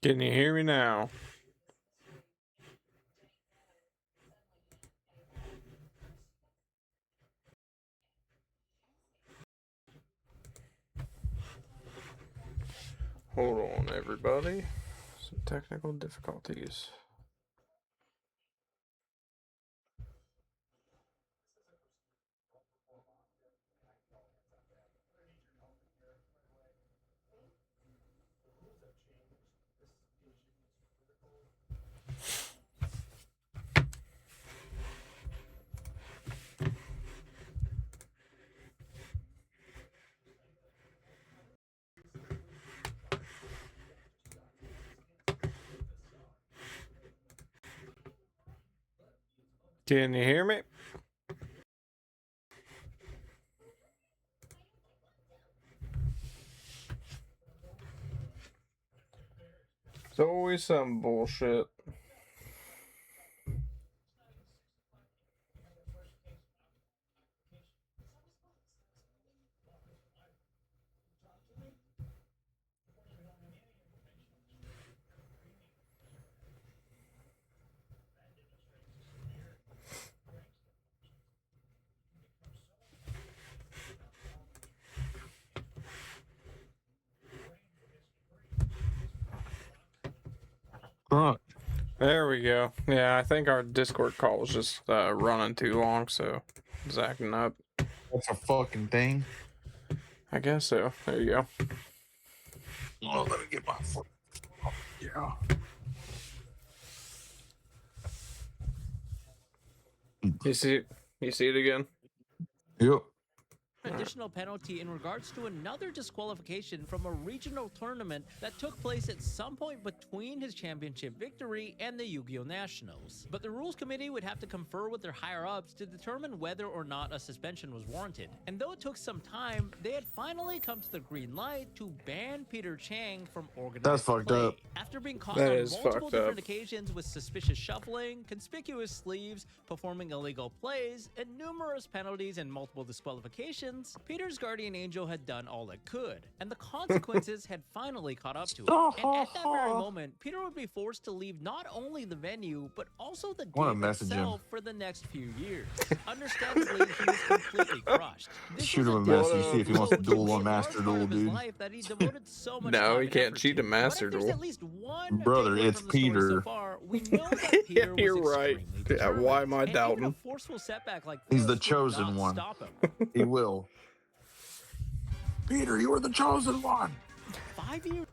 Can you hear me now? Hold on, everybody. Some technical difficulties. Can you hear me? It's always some bullshit. There we go. Yeah, I think our Discord call was just running too long, so it's acting up. That's a fucking thing. I guess so. There you go. Oh, let me get my foot. Oh, yeah. You see it again? Yep. Additional penalty in regards to another disqualification from a regional tournament that took place at some point between his championship victory and the Yu-Gi-Oh! Nationals. But the rules committee would have to confer with their higher-ups to determine whether or not a suspension was warranted. And though it took some time, they had finally come to the green light to ban Peter Chang from organized That's fucked play. up. After being caught That on is multiple fucked different up. occasions with suspicious shuffling, conspicuous sleeves, performing illegal plays, and numerous penalties and multiple disqualifications, Peter's guardian angel had done all it could, and the consequences had finally caught up to him. And at that very moment, Peter would be forced to leave not only the venue, but also the Wanna game message him. itself for the next few years. Understandably, he was completely crushed. This Shoot was him a death message, see if he wants to blow duel a a large master part duel, of his dude. life that he devoted so much No, time he and can't effort cheat to. a master But if there's duel. at least one Brother, takeaway it's from the story Peter. so far, we know that Peter was You're right. extremely Yeah, determined. why am I And even a doubting? forceful setback like He's the this would chosen not one. stop him. He will. Peter, you are the chosen one. 5 years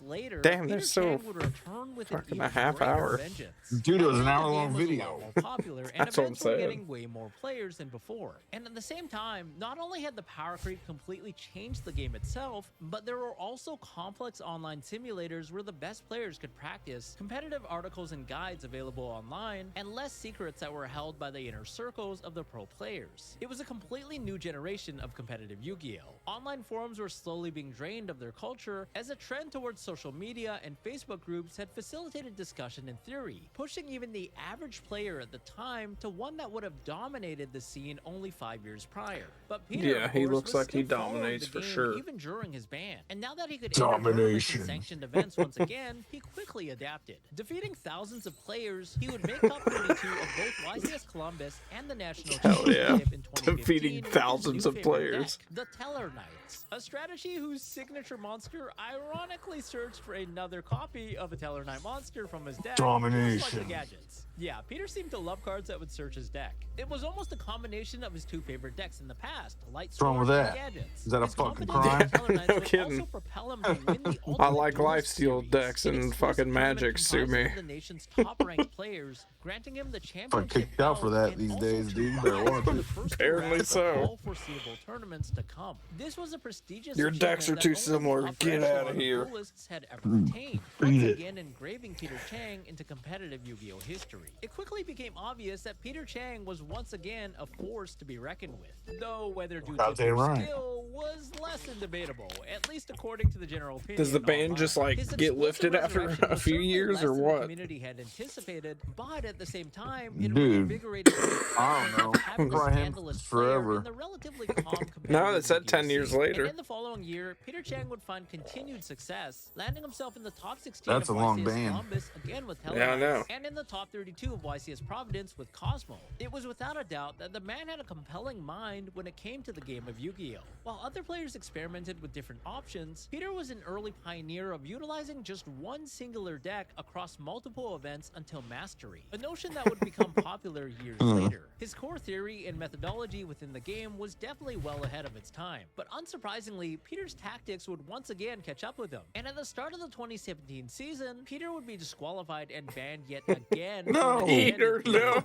later, Damn, Peter they're so Chang would return with an fucking even a half greater hour. vengeance. Dude, it was an Now, the hour-long game was a video. lot more popular, and That's what I'm events were saying. getting way more players than before. And at the same time, not only had the power creep completely changed the game itself, but there were also complex online simulators where the best players could practice, competitive articles and guides available online, and less secrets that were held by the inner circles of the pro players. It was a completely new generation of competitive Yu-Gi-Oh! Online forums were slowly being drained of their culture as a trend towards social media and Facebook groups had facilitated discussion and theory, pushing even the average player at the time to one that would have dominated the scene only 5 years prior. But Peter, Yeah, of he course, looks was like he still following dominates the for game sure. even during his ban. And now that he could enter tournaments Domination. and sanctioned events once again, he quickly adapted. Defeating thousands of players, he would make top 32 of both YCS Columbus and the national Hell yeah. championship in 2015 Defeating with his thousands new of favorite players. deck, the Teller Knights, a strategy whose signature monster ironically searched for another copy of a Teller Knight monster from his deck, just like Domination. the gadgets. Yeah, Peter seemed to love cards that would search his deck. It was almost a combination of his two favorite decks in the past, Light What's wrong with Storm that? and Gadgets. Is that a His fucking confidence in crime? Teller Knights No would kidding. also propel him to win the I Ultimate like Duelist lifesteal series, decks an and exclusive fucking tournament Magic, sue comprising me. of the nation's top-ranked players, granting him the championship kicked out for belt that and these also days, to dude. Better rise watch to it. the first Apparently round of so. all foreseeable tournaments to come. This was a prestigious Your decks are achievement too that only similar. the upper Get echelon outta of here. duelists had ever attained, once again engraving Peter Chang into competitive Yu-Gi-Oh! History. It quickly became obvious that Peter Chang was once again a force to be reckoned with, though whether due to Goddamn his right. skill was less than debatable, at least according to the general opinion. Does the ban just online. like His get explosive lifted after resurrection a was few certainly years less or than the what? community had anticipated, but at the same time, it Dude, reinvigorated I don't know. having a Probably him scandalous player forever. in the relatively calm competitive No, it said Yu-Gi-Oh! 10 years scene. later. And in the following year, Peter Chang would find continued success, landing himself in the top 16 That's of a long YCS ban. Columbus, again with Telemites, Yeah, I know. and in the top 32 of YCS Providence with Cosmo. It was without a doubt that the man had a compelling mind when it came to the game of Yu-Gi-Oh! While other players experimented with different options, Peter was an early pioneer of utilizing just one singular deck across multiple events until mastery, a notion that would become popular years later. His core theory and methodology within the game was definitely well ahead of its time, but unsurprisingly, Peter's tactics would once again catch up with him. And at the start of the 2017 season, Peter would be disqualified and banned yet again. No, Peter, no.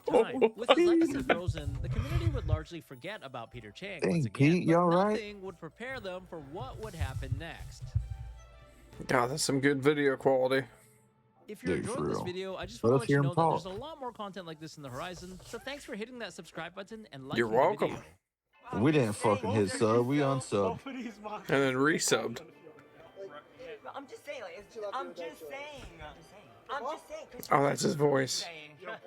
With his legacy frozen, the community would largely forget about Peter Chang Dang, once again, Pete, you but alright? nothing would prepare them for what would happen next. God, that's some good video quality. If you're Dude, for enjoying this real. video, I just Let want us to let you hear know him that there's talk. a lot more content like this in the horizon, so thanks for hitting that subscribe button and liking You're the welcome. video. We didn't fucking hit sub. We unsubbed. And then resubbed. I'm just saying, like, I'm just saying. I'm just saying. Oh, that's his voice.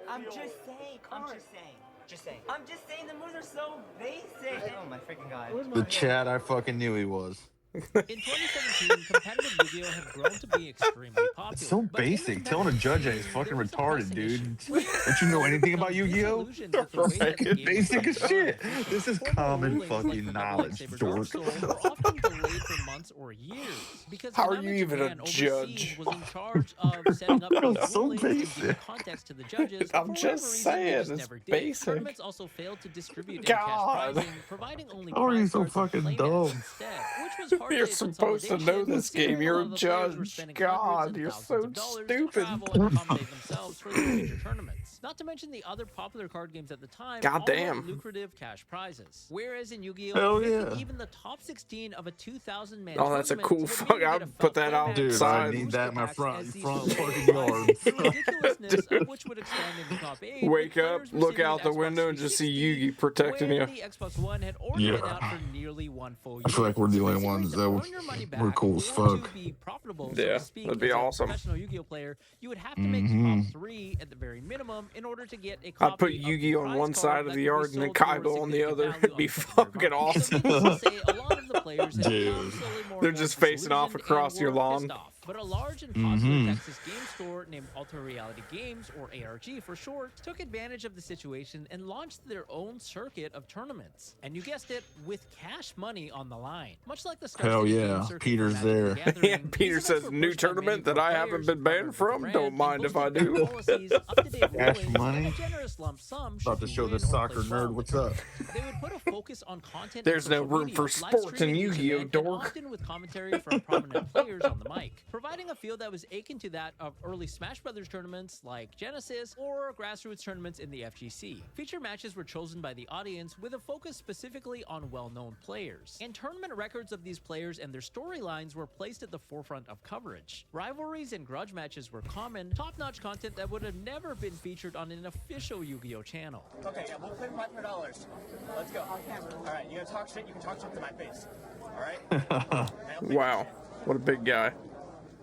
I'm just saying. I'm just saying. Just saying. I'm just saying the moves are so basic. Oh my freaking god. The chat, I fucking knew he was. In 2017, competitive Yu-Gi-Oh! Had grown to be extremely popular. It's so but in the basic. Telling a judge that he's fucking there was a retarded, pressing dude. issue. Don't you know anything about Yu-Gi-Oh? Disillusioned with the way that the game was Basic as done. shit. This is Formal common rulings like fucking the knowledge, Lightsaber dork. Dark Soul were often delayed for months or years because How are Konami you even a Japan overseas judge? was in charge of setting up those That's so rulings and basic. giving context to the judges. I'm For just whatever reason, they saying, just it's never did. basic. Tournaments also failed to distribute God. in-cash prizing, providing only How are you prize so cards and fucking playmats dumb? instead, which was hardly You're a supposed to know consolidation, this game. considering a You're lot a of the players were judge. spending God, hundreds and you're thousands so of dollars to stupid. travel and accommodate themselves for their major tournaments. Not to mention the other popular card games at the time God all had damn. lucrative cash prizes. Whereas in Yu-Gi-Oh, Hell making yeah. even the top 16 of a 2,000-man Oh, that's a cool fuck. I'd put that Dude, outside. I need that in my front fucking The yard. ridiculousness of which would expand into top 8. Wake with up, players look receiving out the Xbox window, and just see 360, Yugi protecting where you. the Xbox One had already been Yeah. out for nearly one full year. I feel like we're the only Considering ones to that earn your money were back cool as or fuck. to be profitable, so Yeah, to speak, that'd be as a awesome. professional Yu-Gi-Oh player, you would have to make top 3 at the very minimum in order to get a I'd copy put of the Yu-Gi-Oh on prize one card side of that the could be yard and then sold for a Kaiba on the significant other. value It'd be on the secondary fucking market. So awesome. needless to say, a lot of the players had Dude. become slowly more They're and just more facing off disillusioned across and your were lawn. pissed off. But a large and popular Texas game store named Alter Reality Games, or ARG for short, took advantage of the situation and launched their own circuit of tournaments. And you guessed it, with cash money on the line. Much like the Star Hell City yeah, game circuit Peter's for Magic the there. Gathering, Yeah, these Peter events says were new pushed by tournament many that I pro haven't players been who banned partnered with from. the Don't brand mind and if I boasted do. better policies, up-to-date Cash rulings, money? and a generous lump sum About should to you show win this or soccer play well nerd what's with up. them. They would put a focus on content. There's and no social room media, for live sports in streaming each Yu-Gi-Oh, event, and dork. often with commentary from prominent players on the mic, providing a feel that was akin to that of early Smash Brothers tournaments like Genesis or grassroots tournaments in the FGC. Feature matches were chosen by the audience with a focus specifically on well-known players, and tournament records of these players and their storylines were placed at the forefront of coverage. Rivalries and grudge matches were common, top-notch content that would have never been featured on an official Yu-Gi-Oh channel. Okay, yeah, we'll play $500. Let's go. All right, you gonna talk shit? You can talk shit to my face. All right? Wow, what a big guy.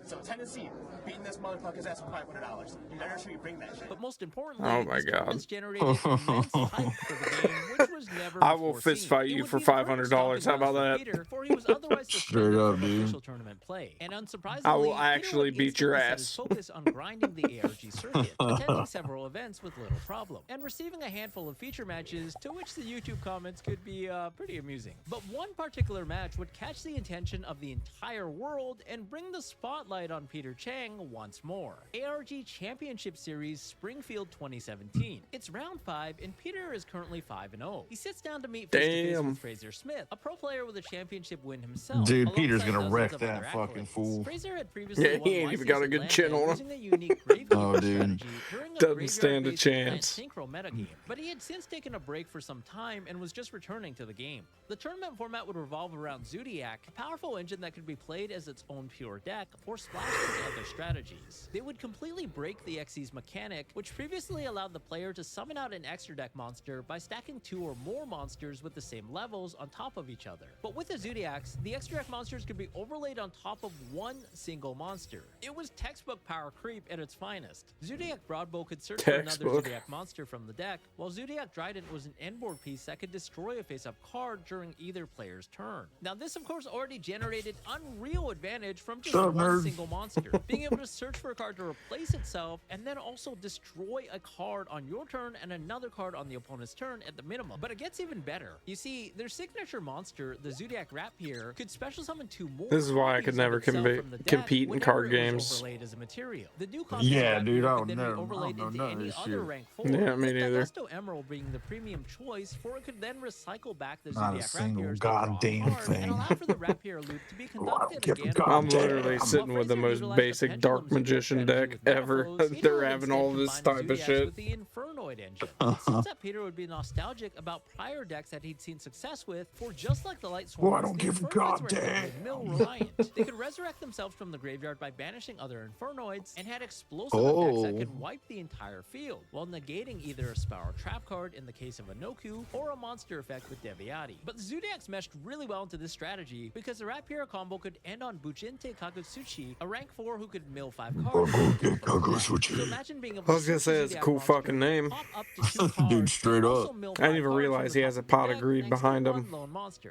So Tennessee beating this motherfucker's ass for $500. You better sure you bring that shit. But most importantly, Oh my these God. tournaments generated immense hype for the game, which was never I will before fist seen. fight It you would for be the perfect $500. stomping How about grounds for that? Peter, for he was otherwise Straight suspended up, from dude. official tournament play. And unsurprisingly, I will Peter actually would beat your instantly set ass. his focus on grinding the ARG circuit, attending several events with little problem, and receiving a handful of feature matches to which the YouTube comments could be pretty amusing. But one particular match would catch the attention of the entire world and bring the spotlight on Peter Chang once more. ARG Championship Series Springfield 2017. It's round 5 and Peter is currently 5-0. He sits down to meet face-to-face Damn. with Fraser Smith, a pro player with a championship win himself. Dude, Peter's alongside gonna dozens wreck of that other fucking accolades. fool. Fraser had previously Yeah, won he ain't even YCS got a good Atlanta chin on him. using a unique gravekeeper Oh, dude. strategy during a Doesn't stand a graveyard-based chance. synchro metagame. But he had since taken a break for some time and was just returning to the game. The tournament format would revolve around Zodiac, a powerful engine that could be played as its own pure deck or splashed into other strategies. strategies. They would completely break the Xyz mechanic, which previously allowed the player to summon out an extra deck monster by stacking 2 or more monsters with the same levels on top of each other. But with the Zodiacs, the extra deck monsters could be overlaid on top of one single monster. It was textbook power creep at its finest. Zodiac Broadbow could search for another Zodiac monster from the deck, while Zodiac Trident was an endboard piece that could destroy a face-up card during either player's turn. Now this of course already generated unreal advantage from just one single monster, being able to search for a card to replace itself and then also destroy a card on your turn and another card on the opponent's turn at the minimum. But it gets even better. You see, their signature monster, the Zodiac Rapier, could special summon 2 more. This is why I could never compete in card games. As a material. The new Yeah, dude, I could would then never be overlaid know into none of any this other shit. rank 4. Yeah, me neither. Gusto Emerald being the premium choice, for it could then recycle back the Not a Zodiac single Rapiers goddamn and thing. allow for the Rapier loop to be conducted again. I'm literally sitting with the most basic Dark Magician deck ever. They're having all this type of shit. With the Infernoid engine. It seems that Peter would be nostalgic about prior decks that he'd seen success with, for just like the Light Swarm, I don't give a goddamn. mill reliant. They could resurrect themselves from the graveyard by banishing other Infernoids, and had explosive effects that could wipe the entire field, while negating either a Spell or Trap card in the case of a Noku, or a monster effect with Deviati. But the Zodiacs meshed really well into this strategy, because the Rapier combo could end on Bujinte Kagutsuchi, a rank 4 who could mill 5 cards. So imagine being able to I was gonna say it's a cool fucking name. Dude, straight up. I didn't even realize he has a pot of greed behind him.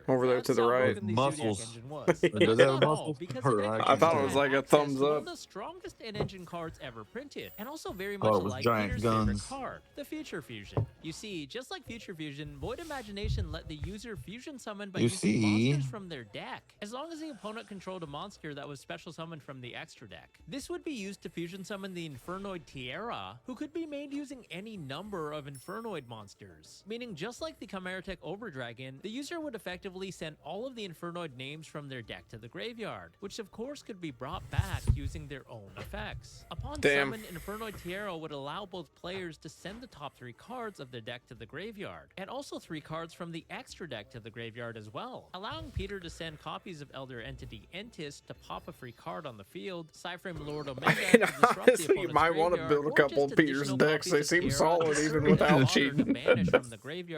Over there to the right. Muscles. Does that have muscles? I thought it was like a thumbs one up. of the strongest in-engine cards ever printed, and also very Oh, much it was like giant Peter's guns. favorite card, the Future Fusion. You see, just like Future Fusion, Void Imagination let the user fusion summon by using monsters from their deck, as long as the opponent controlled a monster that was special summoned from the extra deck. This would be used to fusion summon the Infernoid Tiara, who could be made using any number of Infernoid monsters, meaning just like the Chimera Tech Overdragon, the user would effectively send all of the Infernoid names from their deck to the graveyard, which of course could be brought back using their own effects. Upon summon, Infernoid Tiara would allow both players to send the top 3 cards of their deck to the graveyard, and also 3 cards from the extra deck to the graveyard as well, allowing Peter to send copies of Elder Entity Entis to pop a free card on the field, Cyframe Lord Omega to disrupt Honestly, you might want to build a couple of Peter's decks. They seem solid even without cheating.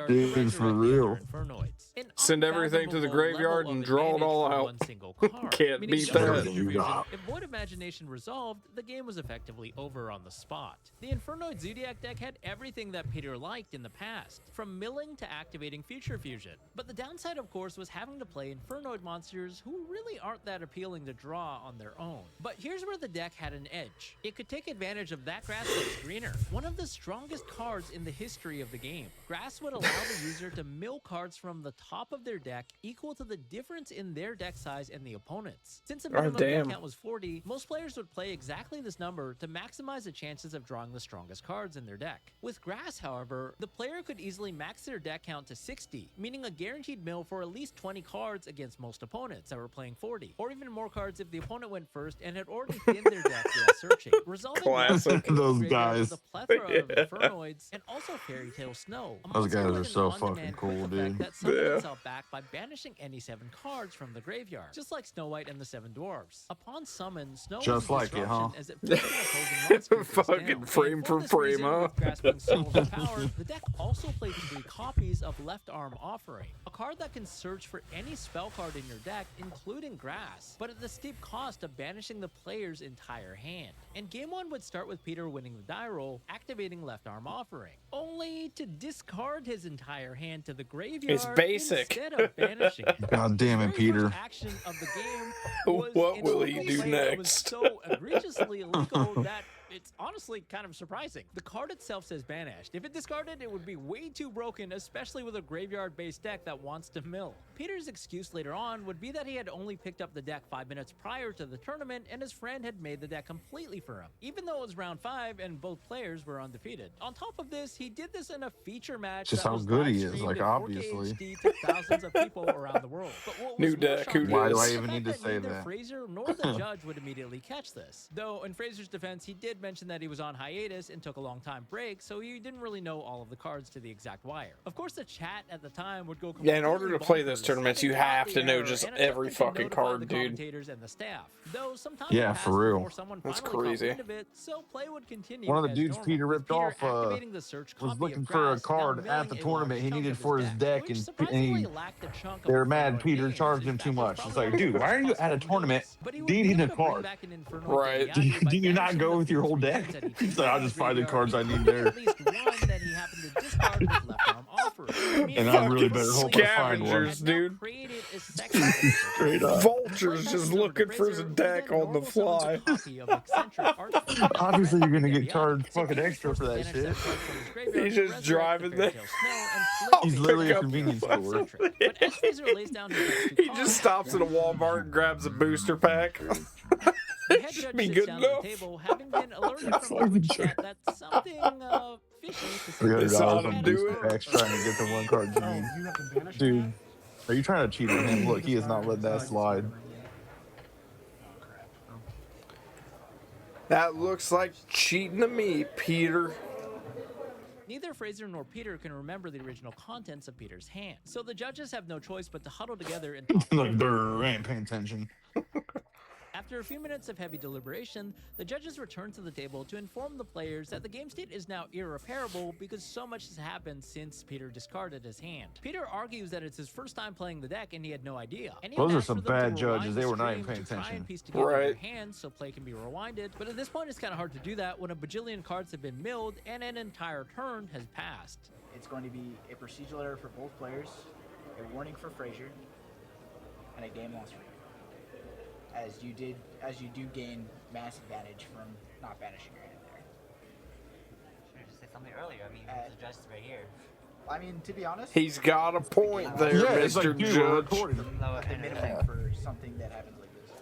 Dude, for real. Send everything to the graveyard and draw it all out. Can't beat that. If Void Imagination resolved, the game was effectively over on the spot. The Infernoid Zodiac deck had everything that Peter liked in the past, from milling to activating Future Fusion. But the downside, of course, was having to play Infernoid monsters who really aren't that appealing to draw on their own. But here's where the deck had an edge. It could take advantage of that grass that's greener, one of the strongest cards in the history of the game. Grass would allow the user to mill cards from the top of their deck equal to the difference in their deck size and the opponent's. Since a minimum deck count was 40, most players would play exactly this number to maximize the chances of drawing the strongest cards in their deck. With Grass, however, the player could easily max their deck count to 60, meaning a guaranteed mill for at least 20 cards against most opponents that were playing 40, or even more cards if the opponent went first and had already thinned their deck while searching, resulting in those guys. a plethora of Infernoids and also Fairy Tale Snow. Those guys are so fucking cool, dude. That summoned itself back by banishing any 7 cards from the graveyard, just like Snow White and the 7 Dwarfs. Upon summon, Snow just like it, huh? As it fucking frame for frame, huh? The deck also plays 3 copies of Left Arm Offering, a card that can search for any spell card in your deck, including Grass, but at the steep cost of banishing the player's entire hand. And game 1 would start with Peter winning the die roll, activating Left Arm Offering, only to discard his entire hand to the graveyard. It's basic. Instead of banishing it. God damn it, Peter. Action of the game was what will he do next? So egregiously illegal that it's honestly kind of surprising. The card itself says banished. If it discarded, it would be way too broken, especially with a graveyard-based deck that wants to mill. Peter's excuse later on would be that he had only picked up the deck 5 minutes prior to the tournament and his friend had made the deck completely for him, even though it was round 5 and both players were undefeated. On top of this, he did this in a feature match just that how was good he is, live-streamed like in 4K obviously. HD to thousands of people around the world. But what was New more deck, who shocking Why do was I the even fact need to say neither that? Fraser nor the judge would immediately catch this. Though in Fraser's defense, he did had mentioned that he was on hiatus and took a long time break, so he didn't really know all of the cards to the exact wire. Of course, the chat at the time would go Yeah, in order to play those bonkers, tournaments, you having caught have the to know error just and every attempting to fucking notify card, the dude. commentators and the staff. Though sometimes Yeah, it passed for real. before someone That's finally caught crazy. wind of it, so play would continue One of the as dudes normal, Peter with ripped Peter off activating the search was copy looking of for a grass, now card at milling the a tournament large he chunk needed of for his deck, which and surprisingly lacked a chunk they of were mad Inferno Peter games. charged In him too fact, it was much. It's probably like, one of the dude, why are you worst at a possible tournament? deals. But he would Dude, be need a able to bring card. back an Inferno Right. Gagliardi by Do you not banishing go the with your few whole creatures deck? that he He's did like, I'll have in just the find the graveyard, cards I need including there. at least one that he happened to discard with left arm offers. And I really better hope I find one. Scavengers, dude. Created a second Straight up. Vultures just looking for his deck on the fly. Obviously, you're gonna get charged fucking extra for that shit. He's just driving there. He's literally a convenience store. He just stops at a Walmart and grabs a booster pack. The head Should judge be sits good down at enough. the table, having been alerted from the group chat that something fishy to $300 ought to on do booster it. packs trying to get the one card you need. Dude, are you trying to cheat on him? Look, he has not let that slide. That looks like cheating to me, Peter. Neither Fraser nor Peter can remember the original contents of Peter's hand, so the judges have no choice but to huddle together and talk. Like, brr, I ain't paying attention. After a few minutes of heavy deliberation, the judges return to the table to inform the players that the game state is now irreparable because so much has happened since Peter discarded his hand. Peter argues that it's his first time playing the deck and he had no idea. And he Those are asked some for them to bad rewind judges. the They were not stream even paying to try attention. and piece together their Right. hands so play can be rewinded, but at this point it's kind of hard to do that when a bajillion cards have been milled and an entire turn has passed. It's going to be a procedural error for both players, a warning for Frazier, and a game loss for you. As you do gain mass advantage from not banishing your hand there. Should have just said something earlier. I mean, the judge is right here. I mean, to be honest, He's got a point there, Yeah, it's Mr. like, dude, we're Judge. recording. the minimum for something that happens like this.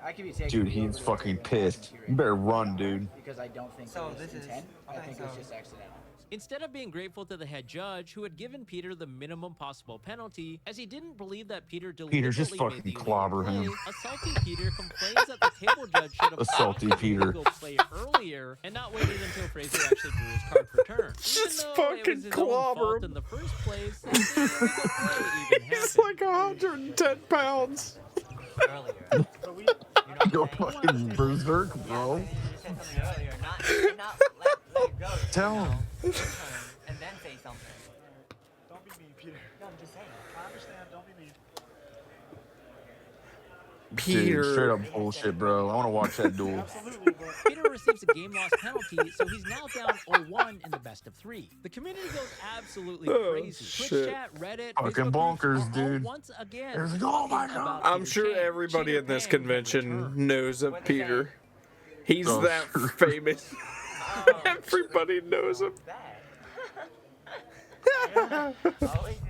I could be taking Dude, a he's little bit fucking of pissed. You better run, dude. because I don't think So it was this is- intent. I okay, think it was so- just accidental. Instead of being grateful to the head judge, who had given Peter the minimum possible penalty, as he didn't believe that Peter deliberately Peter, just made fucking the illegal clobber play, him. a salty Peter complains that the table judge should have Salty stopped the Peter. illegal play earlier and not waited until Fraser actually drew his card for turn. Just Even though it fucking was his own clobber fault him. in the first place, that the illegal play even He's happened. like 110 pounds. Earlier. But we, Go fucking berserk, bro. You said something earlier, not let it go. Tell you know, him. your turn, and then say something. don't be mean, Peter. No, I'm just saying. I understand. Don't be mean. Dude, straight Peter. up bullshit, bro. I want to watch that duel. Absolutely, but Peter receives a game loss penalty, so he's now down 0-1 in the best of 3. The community goes absolutely Oh, crazy. shit. Twitch chat, Reddit, Fucking Facebook bonkers, groups are all dude. once again There's like, oh my talking God. about I'm Peter sure Chang, everybody Cheater in this Peng from convention Return. knows of What they say? Peter. He's Oh, that sure. famous. Oh, Everybody knows him. bad. Always is.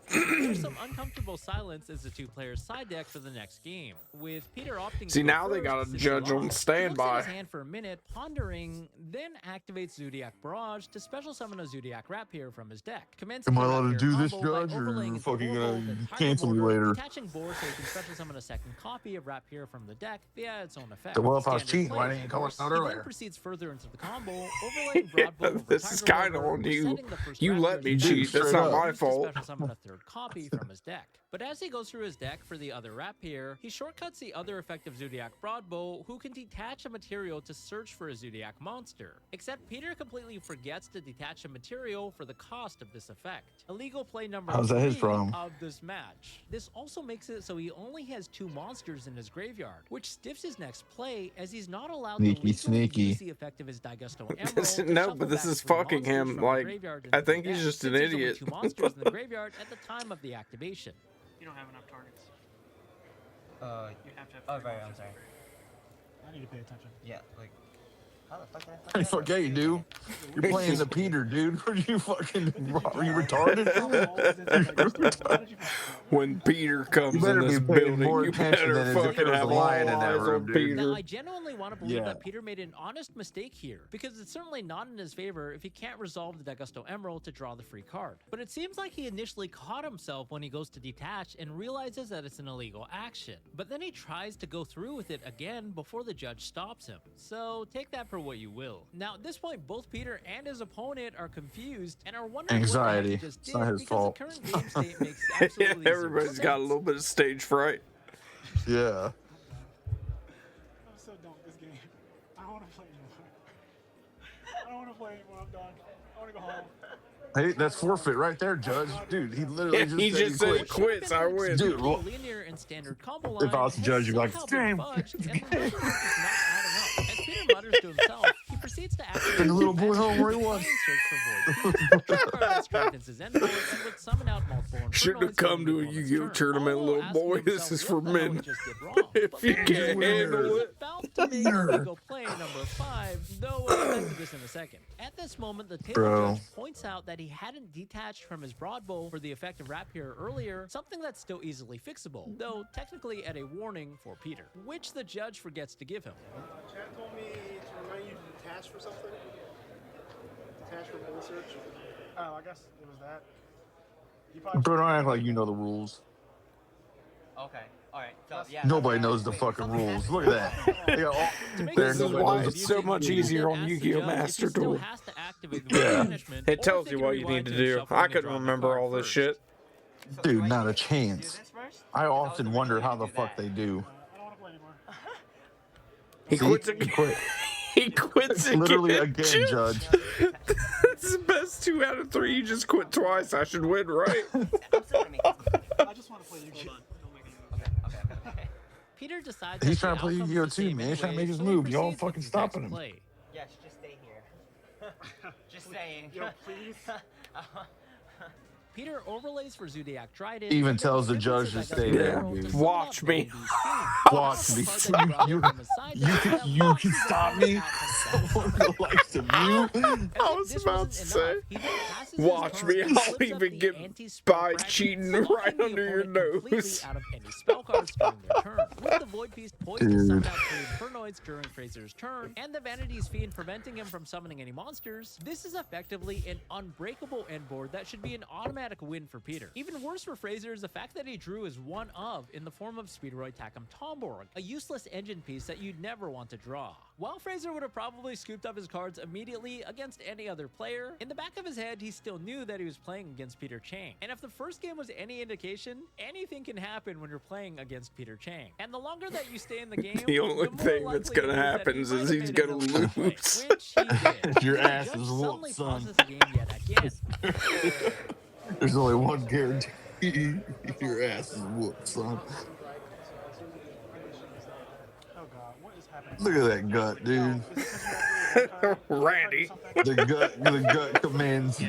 There's some uncomfortable silence as the two players side deck for the next game, with Peter opting See, to go now they first got a since judge he on lost. standby. He looks at his hand for a minute, pondering, then activates Zodiac Barrage to special summon a Zodiac Rapier from his deck. Commencing Am I the allowed to Rapier do this, combo by Judge, or overlaying its fucking Oracle, gonna then Tiger cancel me Mortar, later? Detaching Boar so he can special summon a second copy of Rapier from the deck via its own effect. So, well, if I was Standard cheating, play, why didn't you of call course. us out He then earlier? proceeds further into the combo, overlaying Yeah, Broad Bolt over this is Tiger kinda Mortar, on you. resetting the first You Rapier let me as cheat. That's straight not up. my used to fault. special summon a third copy from his deck. But as he goes through his deck for the other Rapier, he shortcuts the other effective Zodiac Broadbow, who can detach a material to search for a Zodiac monster. Except Peter completely forgets to detach a material for the cost of this effect. Illegal play number How's that his 3 problem? of this match. This also makes it so he only has 2 monsters in his graveyard, which stiffs his next play as he's not allowed Sneaky, to legally sneaky. use the effect of his Digesto Emerald to No, shuffle but this back is 3 fucking monsters him, from the like, graveyard I into think the he's deck, just an since there's only idiot. 2 monsters in the graveyard at the time of the activation. You don't have enough targets. You have to have. Oh, three right, I'm monsters. sorry. I need to pay attention. Yeah, like, How the fuck did I Fuck yeah, you do. You're playing the Peter, dude. Are you fucking? Are you retarded? When Peter comes You better in this be paying building, more you attention better than as if fucking there was have a all lion in that eyes room, on dude. Peter. Now, I genuinely want to believe Yeah. that Peter made an honest mistake here, because it's certainly not in his favor if he can't resolve the D'Agosto Emerald to draw the free card. But it seems like he initially caught himself when he goes to detach and realizes that it's an illegal action. But then he tries to go through with it again before the judge stops him. So take that for what you will. Now, at this point, both Peter and his opponent are confused and are wondering Anxiety. what the heck he just It's did, not his because fault. the current game state makes Yeah, absolutely zero everybody's got a sense. little bit of stage fright. Yeah. I'm so done with this game. I don't want to play anymore. I don't want to play anymore. I'm done. I want to go home. Hey, that's forfeit right there, Judge. Dude, he literally just He said just he said quit. quits, I win. Dude, well, linear and standard combo if I was line the judge, has you'd be like, somehow been "Damn." fudged, and the numbers are just not adding up. As Peter mutters to himself, he proceeds to activate Send the little his boy magic home where he to was. try and search for void keys. This strengthens his envoy and would summon out multiple Shouldn't have Infernoids come to a during the Yu-Gi-Oh opponent's tournament, turn, little although boy. asking This is himself for what the hell men. he just did wrong. If But you Peter can't handle is it. about to make illegal play number 5, though we'll get back to this in a second. At this moment, the table judge points out that he hadn't detached from his broad bow for the effect of Rap here earlier, something that's still easily fixable, though technically at a warning for Peter, which the judge forgets to give him. Chat told me to remind you to detach for something. Detach for bull search. Oh, I guess it was that. You probably Bro, don't act like you know the rules. Okay. Alright. So, yeah. Nobody knows the fucking rules. Look at that. They got all there. This is Nobody why knows it's so much easier on Yu-Gi-Oh Master Duel. Yeah. It tells you what you need to do. I couldn't remember all this shit. Dude, not a chance. I often wonder how the fuck they do. I don't want to play anymore. He See? quits He again. quit. He quits again. Literally again, Judge. It's the best 2 out of 3. You just quit twice. I should win, right? I just want to play Yu-Gi-Oh. Don't make any Okay. Peter decides He's that trying the to play outcome is Yu-Gi-Oh the too, same man. He's trying to anyway, make his so he move. Y'all proceeds fucking with his stopping next him. play. Yes, just stay here. Just saying. Yo, please. Peter overlays for Zodiac Trident. Even and then tells the distributes judge to his stay D'Agosto there, Emerald dude. to sum Watch up me. Andy's team. Watch me. Also, the card that You- brought him aside You that can launches you his stop opponent me? out from For the likes of you? As I if was this about wasn't to say, enough, he then passes his watch turn me, and I'll flips up even the get anti-spell by bracket, cheating locking right the under your opponent completely nose. out of any spell cards during their turn. With the Void Piece poised to summon Dude. out 3 Infernoids during Fraser's turn, and the Vanity's Fiend preventing him from summoning any monsters, this is effectively an unbreakable end board that should be an automatic win for Peter. Even worse for Fraser is the fact that he drew his one of in the form of Speedroid Tacum Tomborg, a useless engine piece that you'd never want to draw. While Fraser would have probably scooped up his cards immediately against any other player, in the back of his head he still knew that he was playing against Peter Chang. And if the first game was any indication, anything can happen when you're playing against Peter Chang. And the longer that you stay in the game, The only more thing that's likely gonna it is that happen he is might have he's made gonna an illegal play, lose. which he did. Your The ass judge is suddenly whooped, son. pauses the game yet again. There's only one guarantee. Your ass is whooped, son. Oh god, what is happening? Look at that gut, dude. Randy. The gut commands.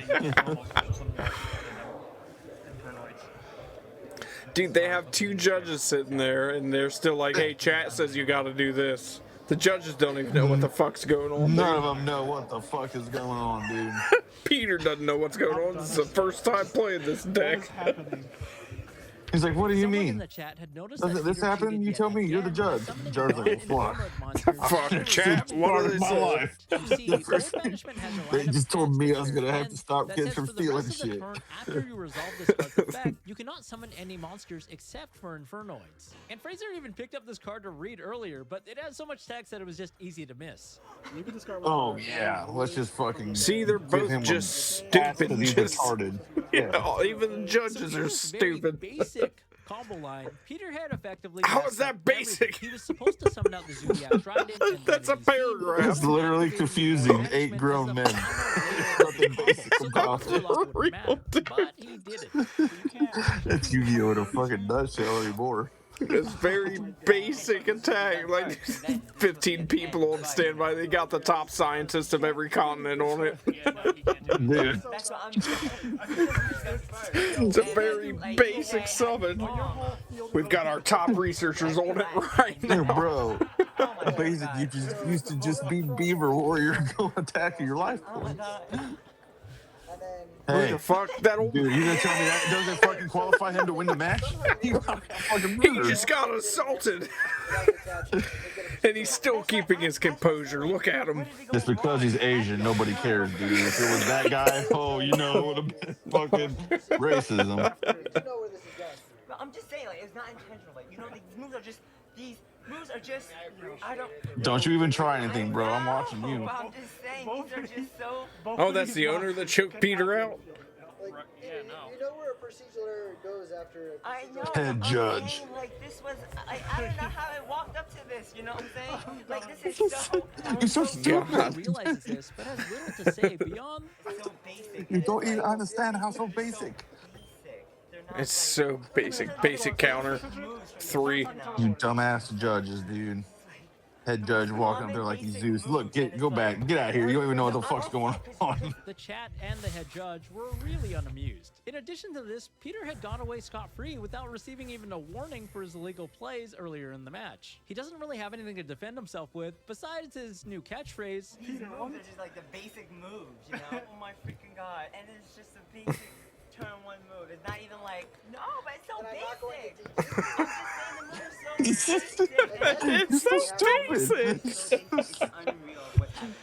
Dude, they have 2 judges sitting there, and they're still like, hey, chat says you gotta do this. The judges don't even know what the fuck's going on. None dude. of them know what the fuck is going on, dude. Peter doesn't know what's going on. This is the first time playing this What deck. is happening? He's like, what do you Someone in mean? the chat had noticed Doesn't that this Peter happen? cheated You yet tell me, you're the again judge. by summoning Judge's like, non-infinite fuck. monsters Fuck, during chat. What Part do of they my say? life. You see, Void Banishment has a They line of just told text me at I was the gonna have end to stop that kids says from for the stealing rest of the shit. turn after you resolve this card's effect, you cannot summon any monsters except for Infernoids. And Fraser even picked up this card to read earlier, but it has so much text that it was just easy to miss. You can discard Oh whatever. yeah, let's just fucking See, they're give both him just a pass 'cause stupid. he's Just, retarded. yeah, even the So judges in are this very stupid. basic combo line, Peter had effectively. How messed is that up everything. basic? He was supposed to summon out the Zodiac Trident. And That's a Vanity's Fiend, paragraph. It's literally activating confusing Void 8 Banishment grown as men. a final Nothing layer of basic the combo. about So the luck wouldn't matter, Real, dude. but he did it. You can't. That's Yu-Gi-Oh in a fucking nutshell anymore. It's very basic attack. Like 15 people on standby. They got the top scientist of every continent on it. Dude. That's what I'm saying. It's a very basic summon. We've got our top researchers on it right now. Bro. Basic, you just used to just be Beaver Warrior go attack your life Oh my points. god. Hey, The fuck? That'll. dude, you gonna tell me that doesn't fucking qualify him to win the match? He He just got assaulted. And he's still keeping his composure. Look at him. Just because he's Asian, nobody cares, dude. If it was that guy, oh, you know, it would have been fucking racism. But I'm just saying, like, it's not intentional. Like, you know, these moves are just, I don't. Don't you even try anything, bro. I'm watching you. But I'm just saying, these are just so. Oh, that's the owner that choked Peter out? Like, you know where a procedural error goes after a I know. Head I'm judge. saying, like, this was, I don't know how I walked up to this, you know what I'm saying? Like, this is so. You're so stupid. God. Realizes this, but has little to say beyond. So basic. You don't even understand how so basic. They're not, It's so basic. Basic counter. 3. You dumbass judges, dude. Head judge walking up there like he's Zeus. Look, go back. Get out of here. You don't even know what the fuck's going on. The chat and the head judge were really unamused. In addition to this, Peter had gone away scot-free without receiving even a warning for his illegal plays earlier in the match. He doesn't really have anything to defend himself with besides his new catchphrase. These moves are just like the basic moves, you know? Oh my freaking god. And it's just a basic turn 1 move. It's not even like, no, but it's so basic. I'm just saying the moves are so basic. It's so basic. It's unreal what's happening.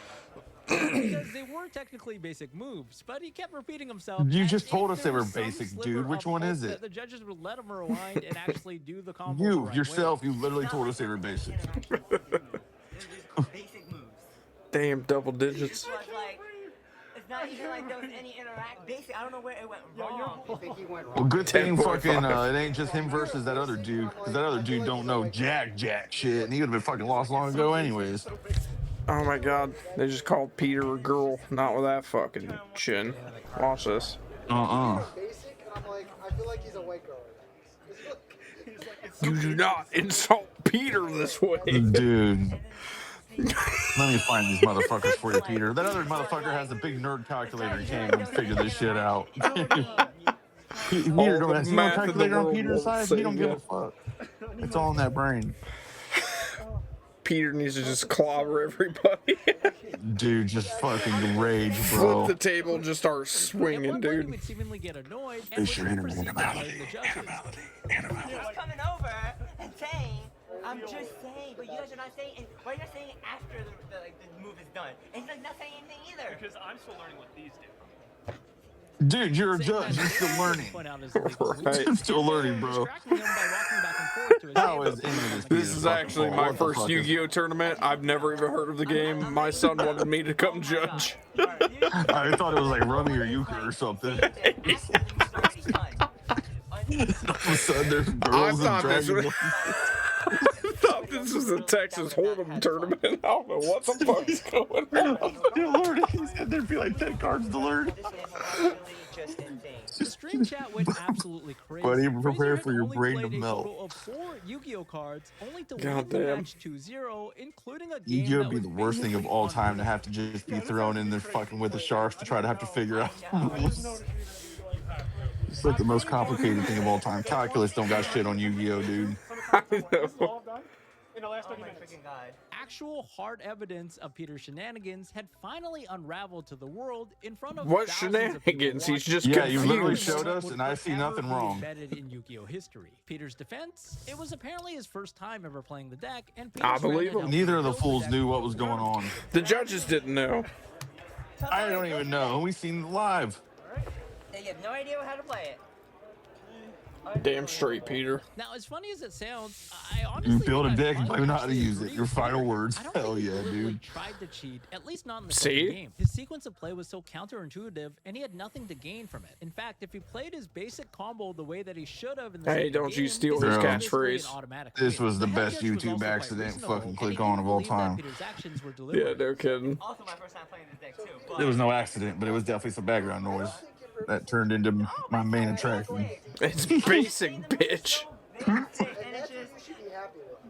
Because they were technically basic moves, but he kept repeating himself. You as just if told us they there were was some basic, sliver dude. of Which one hope is that it? the judges would let him rewind and actually do the combo. the You, right yourself, way. you literally told us they were basic. They're just basic moves. Damn, double digits. It was like, it's not even like there was any basic. I don't know where it went wrong. I think he went Well, wrong. good thing 10.5. fucking it ain't just him versus that other dude. Because that other dude don't know jack shit. And he would have been fucking lost long ago anyways. Oh my god. They just called Peter a girl. Not with that fucking chin. Watch this. Basic, and I'm like, I feel like he's a white girl right now. You do not insult Peter this way. Dude. Let me find these motherfuckers for you, Peter. That other motherfucker has a big nerd calculator. He can't even figure this shit out. Peter don't have no calculator on Peter's side. He don't give a fuck. It's all in that brain. Peter needs to just clobber everybody. Dude, just fucking rage, bro. Flip the table and just start swinging, At one point, he dude. would seemingly get annoyed and Face your would inner proceed to animality. blame the judges. He's coming over and saying, I'm just saying, but you guys are not saying, and why are you not saying it after the move is done? And he's like not saying anything either. Because I'm still learning what these do. Dude, you're a judge. You're still learning. Point out his illegal Right. I'm still learning, bro. distracting him by walking back and forth to his How table. is any of this? This Peter's is fucking actually fault? my What the first fuck is- Yu-Gi-Oh tournament. I've never even heard of the game. My son wanted me to come judge. I thought it was like Rummy or Euchre or something. All of a sudden, there's girls and thought this dragons. was- I thought this was a Texas Hold'em tournament. I don't know what the fuck's going on. Still learning. He said there'd be like 10 cards to learn. The stream chat went absolutely crazy. Buddy, prepare Fraser for had your only brain to played a melt. total of 4 Yu-Gi-Oh cards, only to win the Goddamn. match 2-0, including a game Yu-Gi-Oh that would be was the worst thing of basically all time to have to just be thrown in there fucking with the sharks to try to have to figure out rules. It's like the most complicated thing of all time. Calculus don't got shit on Yu-Gi-Oh, dude. I know. In the last Oh 30 my minutes. freaking god. Actual hard evidence of Peter's shenanigans had finally unraveled to the world in front of What thousands of people shenanigans? He's watching. just Yeah, you literally confused. showed us, and I see nothing Forever be wrong. embedded in Yu-Gi-Oh history. Peter's defense: it was apparently his first time ever playing the deck, and I Peter's friend believe had him. helped Neither of the build fools deck knew what from was the going ground. on. The judges didn't know. I don't even know. We seen it live. They have no idea how to play it. Damn straight, Peter. Now, as funny as it sounds, I You honestly build a think I deck, but might you know how to actually use it. agree Your with final Peter. words. I don't Hell think he yeah, deliberately dude. tried to cheat, at least not in the See? second game. His sequence of play was so counterintuitive, and he had nothing to gain from it. In fact, if he played his basic combo the way that he should have in the Hey, second don't you game, steal this his was basically catchphrase. an automatic This win. was the head best judge was YouTube also quite accident reasonable, fucking and click he on didn't of all believe that time. Peter's actions were Yeah, deliberate. no kidding. Also my first time playing this deck too. But There was no accident, but it was definitely some background noise that turned into my main attraction. It's basic, bitch. basic, and it's just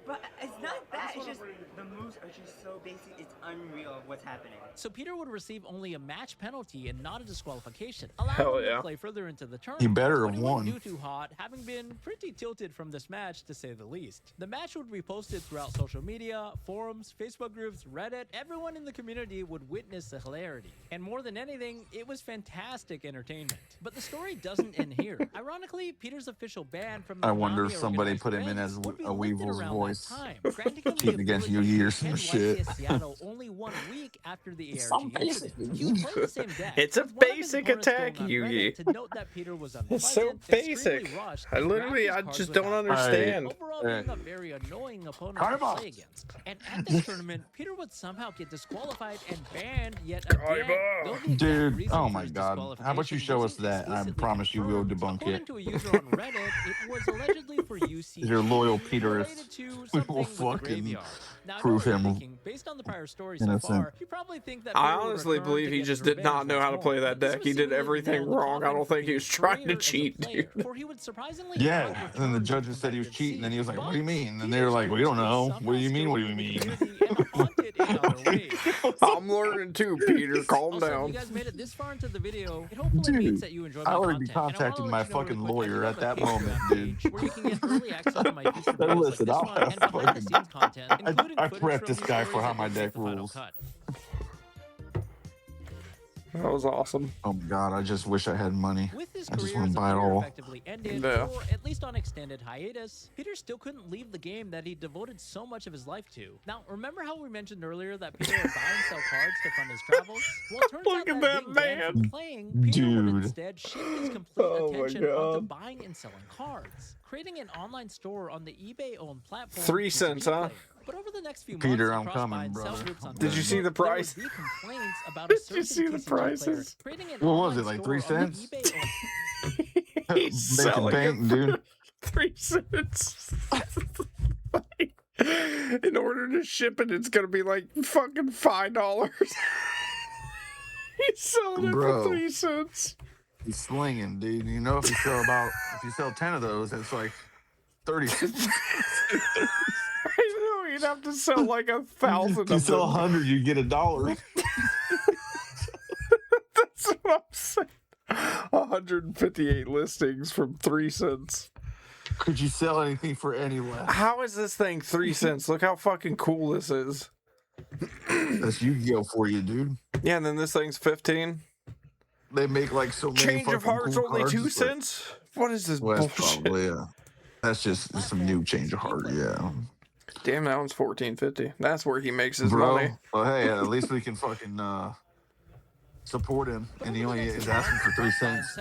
But it's not that. It's just the moves are just so basic. It's unreal of what's happening. So Peter would receive only a match penalty and not a disqualification, allowing Hell him yeah. to play further into the He tournament. better But have he wouldn't won. do too hot, having been pretty tilted from this match, to say the least. The match would be posted throughout social media, forums, Facebook groups, Reddit. Everyone in the community would witness the hilarity. And more than anything, it was fantastic entertainment. But the story doesn't end here. Ironically, Peter's official ban from the I wonder if Konami somebody organized put him in events as would be a lifted Weevil's around voice. that time, granting him the Cheating against ability Yu-Gi or to some attend shit. YCS Seattle only 1 week after the It's ARG so basic, incident. He would play the same deck. It's a with one of his basic opponents attack, going on Yu-Gi. Reddit to note that Peter was It's so unpleasant, basic. extremely rushed, I and grabbed literally, his I cards just without don't thinking. understand. Overall, being a very annoying opponent Cut to him off. play against. And at this tournament, Peter would somehow get disqualified and banned yet Cut again. him off. Though the exact Dude, reason oh for my his God. How about you disqualification show us wasn't that, and I explicitly promise you we'll confirmed, debunk according it. to a user on Reddit, it was allegedly for UC. You're loyal Peterists. related to We something will with the fucking graveyard. Now, I know prove what you're him thinking. Based on the prior story so innocent. far, you probably think that I Peter would honestly return believe to he get just his did not revenge know how to once play more. that But this deck. was He did seemingly the everything nail in the wrong. I coffin don't for think he was Peter's trying to career as a cheat, player, dude. for he would surprisingly Yeah, not and then the return to judges said he was competitive cheating, and he was like, "What do you but mean?" And they were like, "We don't know. What do you mean? What do you mean?" I'm learning too, Peter. Calm Also, down. if you guys made it this far into the video, it hopefully means Dude, that you enjoyed I my already be content. And I wanna contacting let my you know really fucking quick, I do lawyer have at a that Patreon moment, page dude. where you can get early access to my future Hey, videos listen, like I'll this one and have behind the scenes content, including I footage prepped from this these guy for stories how that my didn't make deck the final rules. cut. That was awesome. Oh my God, I just wish I had money. With his I just career want as to a buy it player all. effectively ended, Yeah. or at least on extended hiatus, Peter still couldn't leave the game that he devoted so much of his life to. Now, remember how we mentioned earlier that Peter would buy and sell cards to fund his travels? Well, it turns Look out at that that being banned from man. playing, Peter would Dude. instead shift his complete Oh my attention onto God. buying and selling cards, creating an online store on the eBay-owned platform 3 TCG cents, huh? Player. But over the next few Peter, months, I'm across buy coming, and sell brother. groups on Did you see the Facebook, there would price? be complaints about a Did you certain see the TCG player prices? creating an What was online it, like store 3 on the cents? eBay-owned He's Making selling bank, it for dude. 3 cents. In order to ship it, it's gonna be like fucking $5. He's selling it Bro. for 3 cents. He's slinging, dude. You know, if you sell 10 of those, it's like 30 cents. I know you'd have to sell like 1,000 If you of sell them. 100, you get $1. That's what I'm saying. 158 listings from 3 cents. Could you sell anything for any less? How is this thing 3 cents? Look how fucking cool this is. That's Yu-Gi-Oh for you, dude. Yeah, and then this thing's 15. They make like so many Change of fucking hearts cool only cards. 2 It's like- cents? What is this Well, that's bullshit? probably, yeah. That's just some new change of heart, yeah. Damn, that one's $14.50. That's where he makes his Bro, money. well, hey, at least we can fucking support him, and he only is asking for 3 cents.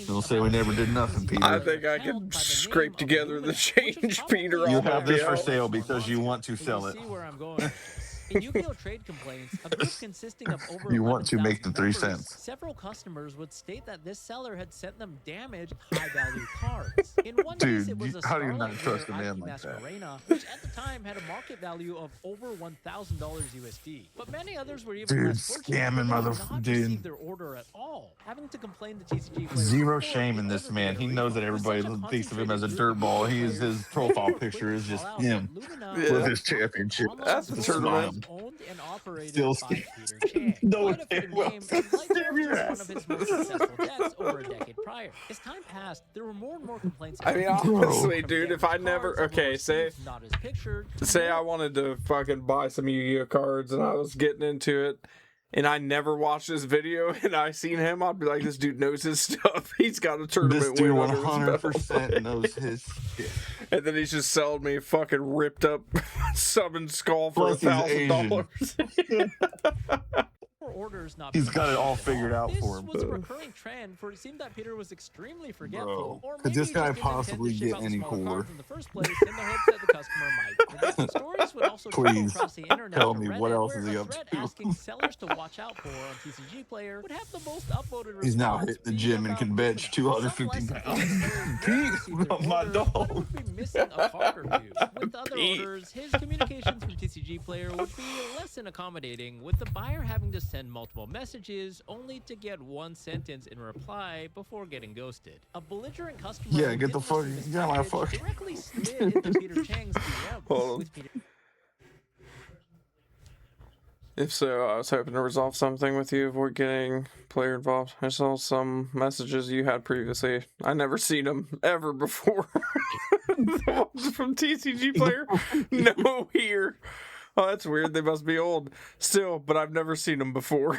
They'll say we never did nothing, Peter. I think I can scrape together the change, Peter. You I'll have help this you for out. sale because you want to sell it. See where I'm going. In Yu-Gi-Oh! Trade complaints, a group consisting of over You want to make the 3 11,000 members, cents. several customers would state that this seller had sent them damaged, high-value cards. In one case, Dude, it was a how do you Starlight not trust a Rare man IP like that? Masquerena, which at the time had a market value of over $1,000 USD. But many others were even Dude, less fortunate, scamming where they did motherf- not dude. receive their order at all, having to complain to TCG players Zero before shame they in this ordered man. their He knows that refund. everybody With such a thinks of him as a concentrated group dirtball. of He is players, his they profile were quick picture to is just call out him that Lumina Yeah. with his championship. online That's the store tournament. owned and operated Still by Peter Chang. No Quite a fitting damn well name, says and likely save your just one ass. of his most successful decks over a decade prior. As time passed, there were more and more complaints. I mean, about honestly, from dude, if damaged I never, cards that were okay, say, received not as pictured, to say I more wanted to fucking buy some Yu-Gi-Oh cards and I was getting into it and I never watched this video and I seen him, I'd be like, this dude knows his stuff. He's got a tournament This dude win under his belt. 100% knows his shit. And then he's just selling me a fucking ripped up summon skull for Plus he's $1,000. orders not He's being got it all fulfilled. figured out This for him. was a recurring trend, for it seemed that Peter was extremely forgetful. Bro, Or could maybe this he guy just didn't intend to possibly ship get out the any smaller cooler? cards in the first place in the hopes that the customer might forget. The stories would also travel Please, across the internet tell to me Reddit, what else where is he a up thread to? asking sellers to watch out for on TCG Player would have the most upvoted He's now response hitting the being gym and about can bench Lumina. 250 Some less pounds. engaged players Pete, received their my order, dog. but would be missing a card or two. With other Pete. orders, his communications from TCG Player would be less than accommodating, with the buyer having to send send multiple messages only to get one sentence in reply before getting ghosted. A belligerent customer Yeah, who get the didn't fuck. receive his Yeah, my package fuck. directly slid into Peter Chang's DMs. Hold on. With Peter If so, I was hoping to resolve something with you, avoid getting player involved. I saw some messages you had previously. I never seen them ever before. The ones from TCG player? No, here. Oh, that's weird. They must be old. Still, but I've never seen them before.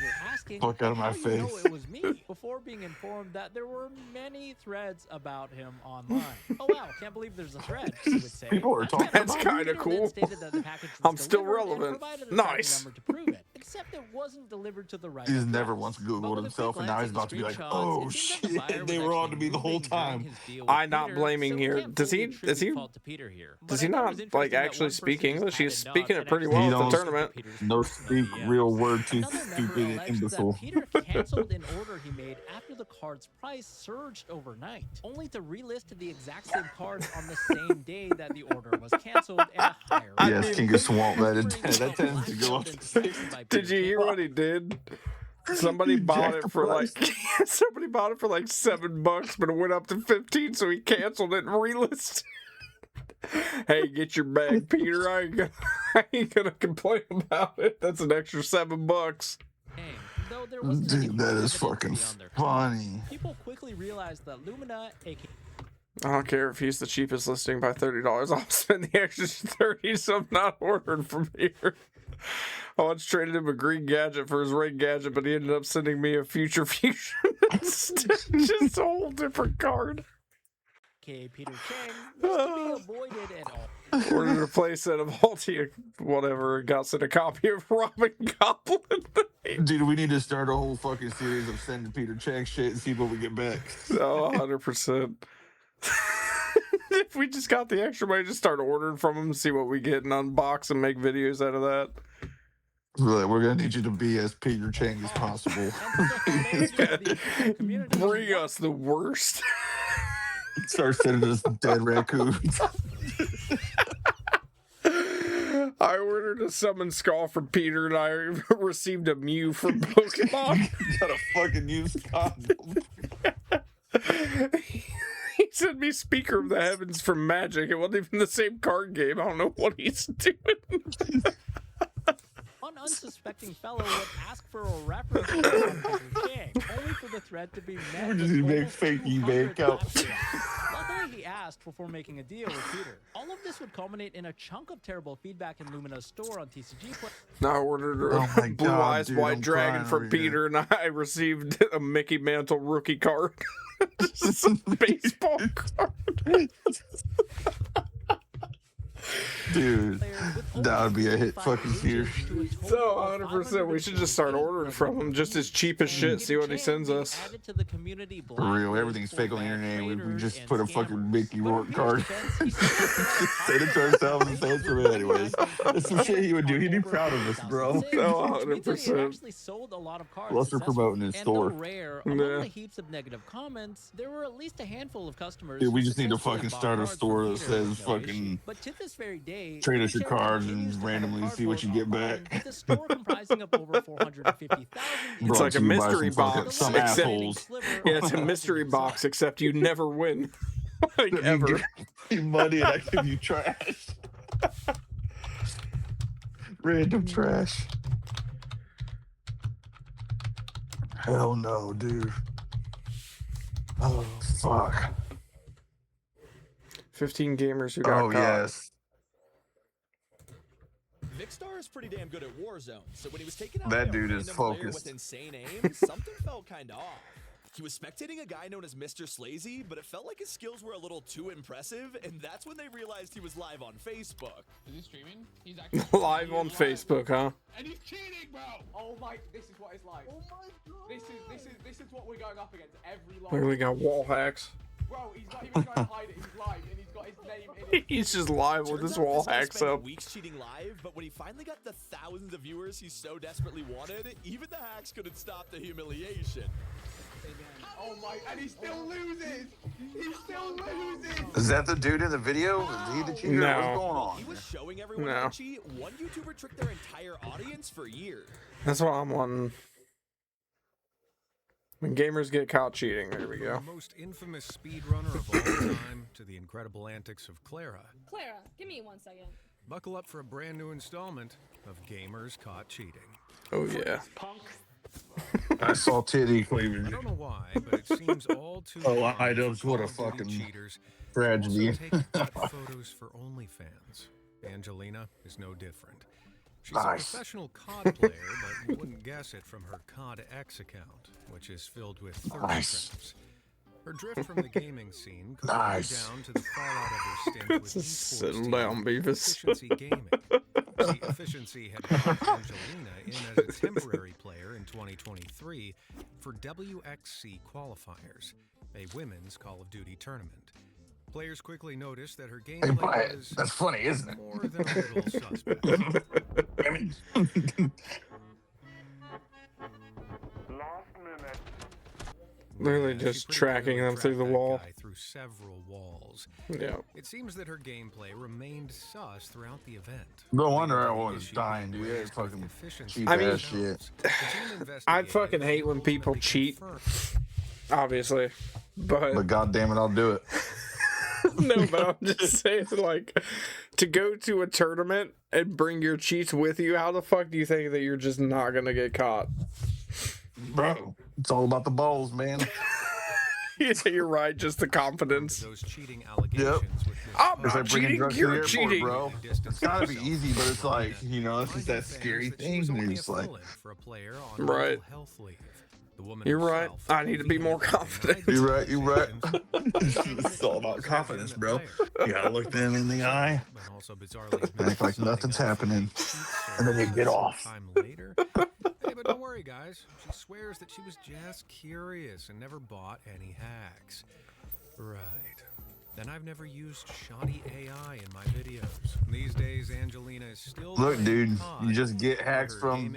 you're asking Fuck out of my how you know face. it was me before being informed that there were many threads about him online. Oh wow, can't believe there's a thread, you would say. People are talking That's about kinda Peter cool. then stated that the package was I'm still delivered and relevant. provided a tracking Nice. number to prove it, except it wasn't delivered to the right He's address. never once But Googled with a himself, quick and now glance he's at about to be like, screenshots, "Oh it seems that the buyer shit, was they were on to actually me the whole moving during time." his deal with I'm not Peter, blaming so we here. can't Does fully he- attribute does he- fault to Peter here. But Does I he thought it not was like interesting that actually one speak person English? He's added speaking Nubs it pretty and well He at the don't tournament. Peter's No personal speak DMs. real word too Another member stupid alleged imbecile. that Peter canceled an order he made after the card's price surged overnight, only to relist the exact same cards on the same day that the order was canceled at a higher rate. Yes, King of Swamp. That tends to go up. Did you hear what he did? Somebody He bought jacked it the for like price. somebody bought it for like $7, but it went up to 15, so he canceled it and relisted. Hey, get your bag, Peter. I ain't gonna complain about it. That's an extra $7. Though there wasn't any Dude, that hard is evidence fucking beyond their funny. people quickly realized that Lumina, aka I don't care if he's the cheapest listing by $30. I'll spend the extra 30, so I'm not ordering from here. I once traded him a green gadget for his red gadget, but he ended up sending me a future fusion instead. Just a whole different card. Peter Chang was to be avoided at all. Ordered a playset of Alti, whatever, and got sent a copy of Robin Goblin. Dude, we need to start a whole fucking series of sending Peter Chang shit and see what we get back. Oh, 100%. If we just got the extra money, just start ordering from him, see what we get, and unbox and make videos out of that. We're gonna need you to be as Peter Chang as possible. Bring us the worst. Start sending us dead raccoons. I ordered a summon skull from Peter, and I received a Mew from Pokemon. Got a fucking used condom. He sent me Speaker of the Heavens from Magic. It wasn't even the same card game. I don't know what he's doing. One unsuspecting fellow would ask for a reference from Peter Chang, only for the thread to be met. We're just with gonna make almost fake 200 eBay accounts. captures. Luckily, he asked before making a deal with Peter. All of this would culminate in a chunk of terrible feedback in Lumina's store on TCG Play. I ordered Oh a my Blue God, Eyes dude, White I'm Dragon crying from over here. Peter, and I received a Mickey Mantle rookie card. Just a baseball card. Dude, that would be a hit fucking series. So 100%, we should just start ordering from him, just as cheap as shit. See what he sends us. For real, everything's fake on the internet. We just put a fucking Mickey Rourke card. Send it to ourselves and send it to him anyways. That's some shit he would do. He'd be proud of us, bro. Oh, 100%. Plus, we're promoting his store. Rare, Yeah. among the heaps of negative comments, there were at least a handful of customers. Dude, we who just need to successfully fucking bought start a cards store from that Peter says with no issue. fucking But to this very day, trade us your Peter cards continues and to randomly have see what you get online, back. with the store comprising of over 450,000. It's Brought like to a you by mystery some fucking- box, some except- assholes. Yeah, it's a mystery box, except you never win. Like, Let me ever. give you money and I give you trash. Random trash. Hell no, dude. Oh, fuck. 15 gamers who got Oh, caught. yes. Vicstar is pretty damn good at Warzone, so when he was taking out That by a dude is random player focused. with insane aim, something felt kinda off. He was spectating a guy known as Mr. Slazy, but it felt like his skills were a little too impressive, and that's when they realized he was live on Facebook. Is he streaming? He's actually Live on Facebook, huh? And he's cheating, bro! Oh my, this is what it's like. Oh my god! This is what we're going up against every live. Like we got wall hacks. Bro, he's not even trying to hide it, he's live, and he's got his name in it. He's just live with his Turns out wall this guy hacks spent up. weeks cheating live, but when he finally got the thousands of viewers he so desperately wanted, even the hacks couldn't stop the humiliation. Oh my, and he still loses! He still loses! Is that the dude in the video? Is he the cheater? No. What's going on? He was showing everyone how to cheat. One YouTuber tricked their entire audience for years. That's what I'm wanting. When gamers get caught cheating, there we go. From the most infamous speedrunner of all time to the incredible antics of Clara. Clara, give me 1 second. Buckle up for a brand new installment of Gamers Caught Cheating. Oh yeah. I saw titty cleavage. I don't know why, but it seems all too Oh, common items, for what a Call of Duty fucking cheaters tragedy. also take hot photos for OnlyFans. Angelina is no different. She's a professional COD player, but you wouldn't guess it from her COD X account, which is filled with thirst traps. Her drift from the gaming scene could be down to the fallout of her stint with Settle down, Beavis. Efficiency Gaming. See, Efficiency had brought Angelina in as a temporary player in 2023 for WXC qualifiers, a women's Call of Duty tournament. Players quickly noticed that her gameplay was that's funny, isn't it? more than a little suspect. Literally just tracking them through the wall. Through several walls. Yeah. It seems that her gameplay remained sus throughout the event. No wonder I was dying, dude. It's fucking cheap ass shit. I fucking hate when people cheat. Obviously. But goddamn it, I'll do it. No, but I'm just saying, like, to go to a tournament and bring your cheats with you, how the fuck do you think that you're just not gonna get caught? Bro, it's all about the balls, man. You're right, just the confidence. Those cheating allegations. I'm not cheating, you're cheating. Bro. It's gotta be easy, but it's like, you know, it's just that scary thing. You're just like, right. You're right. I need to be more confident. You're right. You're right. It's all about confidence, bro. You gotta look them in the eye, act like nothing's happening, and then you get off. Hey, but don't worry, guys. She swears that she was just curious and never bought any hacks. Right. Then I've never used shoddy AI in my videos. These days, Angelina is still... Look, dude, you just get hacks from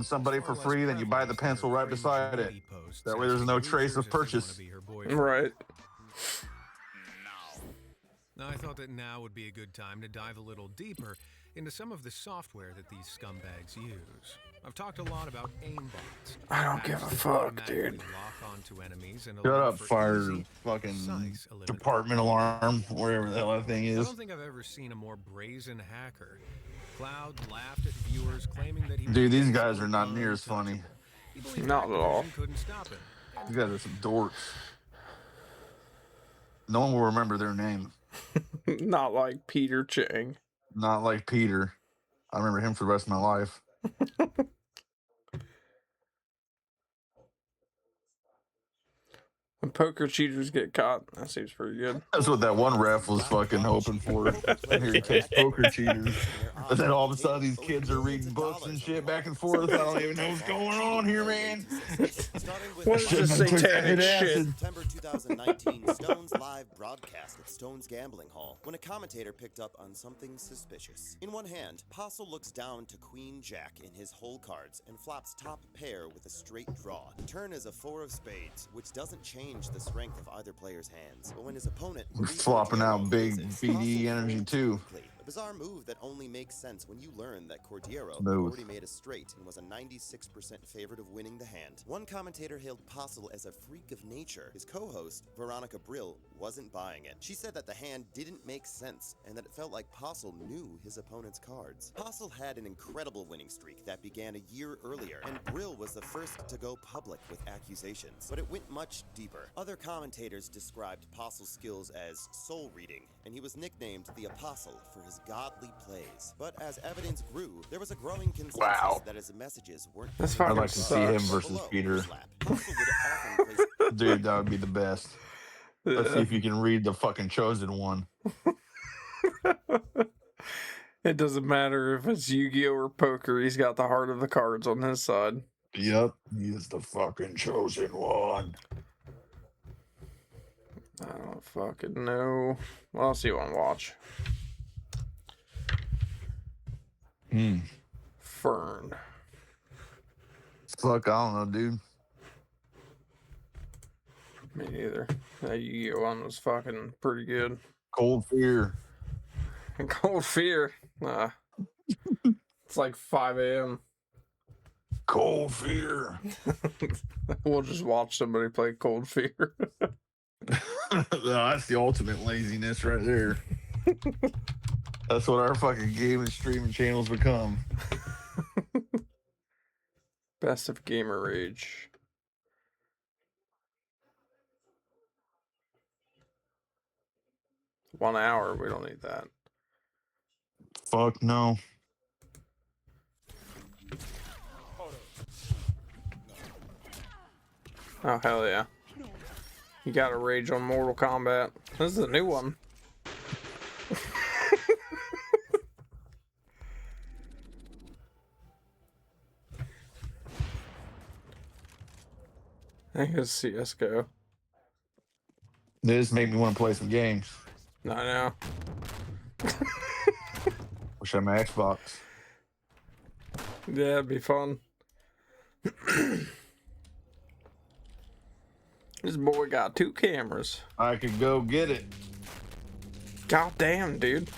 somebody for free, then you buy the pencil right beside it. That way there's no trace of purchase. Right. Now, I thought that now would be a good time to dive a little deeper into some of the software that these scumbags use. I've talked a lot about aimbots. I don't give a fuck, dude. Shut up, fire fucking department alarm, wherever the hell that thing is. I don't think I've ever seen a more brazen hacker. Cloud laughed at viewers claiming that he... Dude, these guys are not near as funny. Not at all. These guys are some dorks. No one will remember their name. Not like Peter Chang. Not like Peter. I remember him for the rest of my life. When poker cheaters get caught, that seems pretty good. That's what that one ref was fucking hoping for. Here to catch poker cheaters. But then all of a sudden these kids are reading books and shit back and forth. I don't even know what's going on here, man. What's this satanic shit? September 2019, Stone's live broadcast at Stone's Gambling Hall when a commentator picked up on something suspicious. In one hand, Postle looks down to Queen Jack in his hole cards and flops top pair with a straight draw. Turn is a 4 of spades, which doesn't change the strength of either player's hands. But when his opponent flopping out big BD energy too. A bizarre move that only makes sense when you learn that Cordiero already made a straight and was a 96% favorite of winning the hand. One commentator hailed Postle as a freak of nature. His co-host, Veronica Brill, wasn't buying it. She said that the hand didn't make sense and that it felt like Postle knew his opponent's cards. Postle had an incredible winning streak that began a year earlier, and Brill was the first to go public with accusations. But it went much deeper. Other commentators described Postle's skills as soul reading, and he was nicknamed the Apostle for his godly plays. But as evidence grew, there was a growing consensus that his messages weren't... I'd like to see him versus Peter. Dude, that would be the best. Let's see if you can read the fucking Chosen One. It doesn't matter if it's Yu-Gi-Oh or poker, he's got the heart of the cards on his side. Yep, he is the fucking Chosen One. I don't fucking know. Well, I'll see you want to watch. Fern. Fuck, I don't know, dude. Me neither. That Yu-Gi-Oh one was fucking pretty good. Cold Fear. Cold Fear. It's like 5 a.m. Cold Fear. We'll just watch somebody play Cold Fear. No, that's the ultimate laziness right there. That's what our fucking game and streaming channels become. Best of Gamer Rage. One hour, we don't need that. Fuck no. Oh, hell yeah. You gotta rage on Mortal Kombat. This is a new one. I think it's CSGO. This made me want to play some games. I know. Wish I had my Xbox. Yeah, it'd be fun. This boy got 2 cameras. I could go get it. God damn, dude.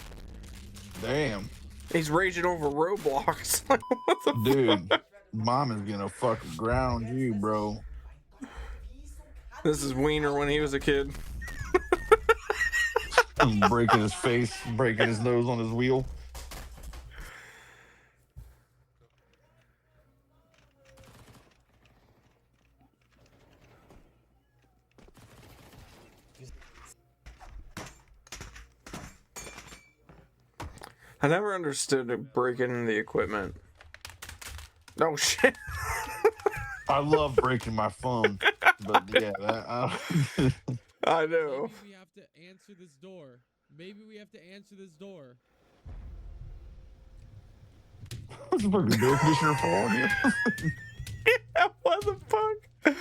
Damn. He's raging over Roblox. What the Dude, fuck? mom is gonna fucking ground you, bro. This is Wiener when he was a kid. Breaking his face, breaking his nose on his wheel. I never understood breaking the equipment. No shit. I love breaking my phone, but yeah, I know. Maybe we have to answer this door. Maybe we have to answer this door. What's the fucking air conditioner falling here? Yeah, what the fuck?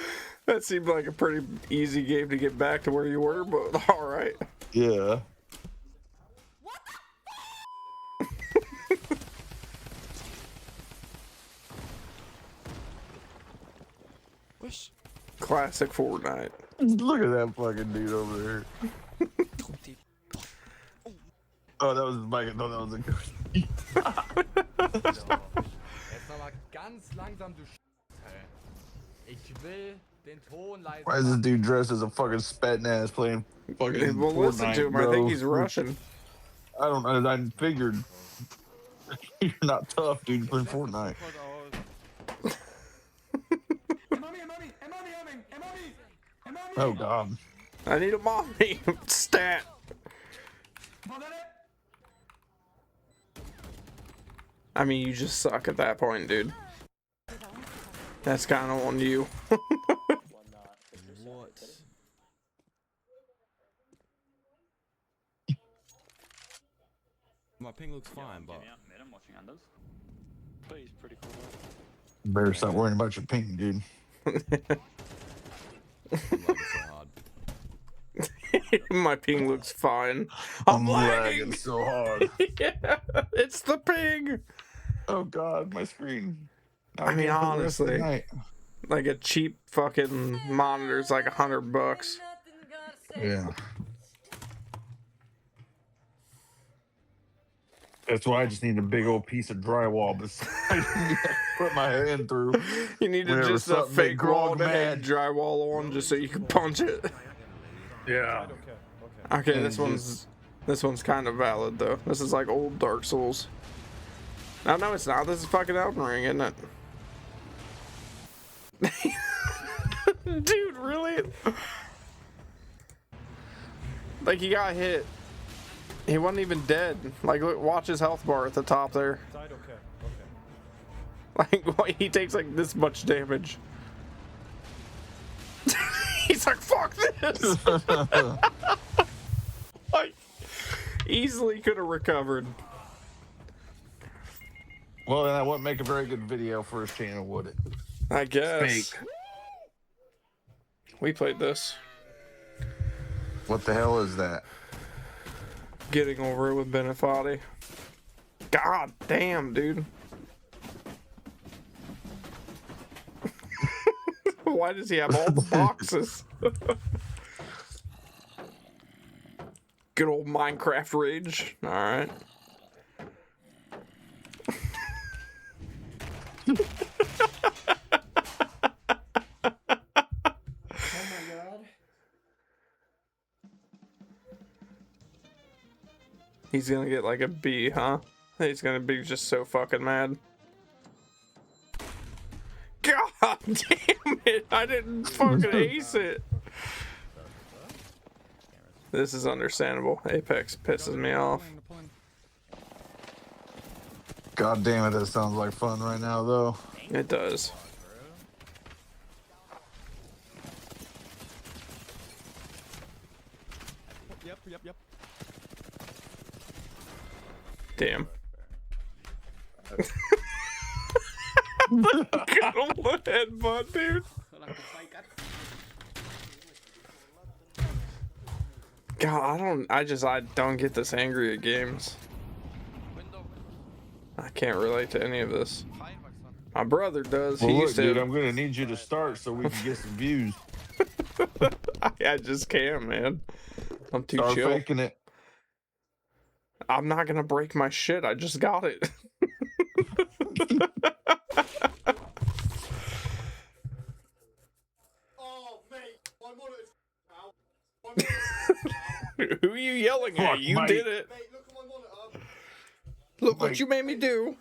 That seemed like a pretty easy game to get back to where you were, but alright. Yeah. Classic Fortnite. Look at that fucking dude over there. Oh, that was Mike. No, that was a good. Jetzt nochmal ganz langsam, du Ich will den Ton leise. Why is this dude dressed as a fucking Spetsnaz playing fucking Well, Fortnite, listen to him. bro? I think he's Russian. I don't know. I figured. You're not tough, dude. You're playing Fortnite. Oh god. I need a mommy. Stat. I mean, you just suck at that point, dude. That's kind of on you. What? My ping looks fine, but pretty cool. Better stop worrying about your ping, dude. My ping looks fine. I'm lagging so hard. Yeah, it's the ping. Oh god, my screen. I mean, honestly, like a cheap fucking monitor is like $100. Yeah. That's why I just need a big old piece of drywall beside me to put my hand through. You need to just a fake wall to hang drywall on just so you can punch it. Yeah. Okay, this one's kind of valid though. This is like old Dark Souls. No, it's not. This is fucking Elden Ring, isn't it? Dude, really? Like, he got hit. He wasn't even dead. Like, look, watch his health bar at the top there. Like, why he takes like this much damage. He's like, fuck this. Like, easily could have recovered. Well, then that wouldn't make a very good video for his channel, would it? I guess. Fake. We played this. What the hell is that? Getting over it with Benefati. God damn, dude. Why does he have all the boxes? Good old Minecraft rage. All right. Oh my god. He's gonna get like a B, huh? He's gonna be just so fucking mad. God damn it! I didn't fucking ace it. This is understandable. Apex pisses me off. God damn it, that sounds like fun right now, though. It does. Yep. Damn. Good old headbutt, dude. God, I don't get this angry at games. I can't relate to any of this. My brother does. Well, He look, used to. dude, I'm gonna need you to start so we can get some views. I just can't, man. I'm too Start chill. faking it. I'm not gonna break my shit. I just got it. Oh, mate, my monitor's out. Who are you yelling at? You Mike. did it. Mate, look at my monitor. Look what you made me do.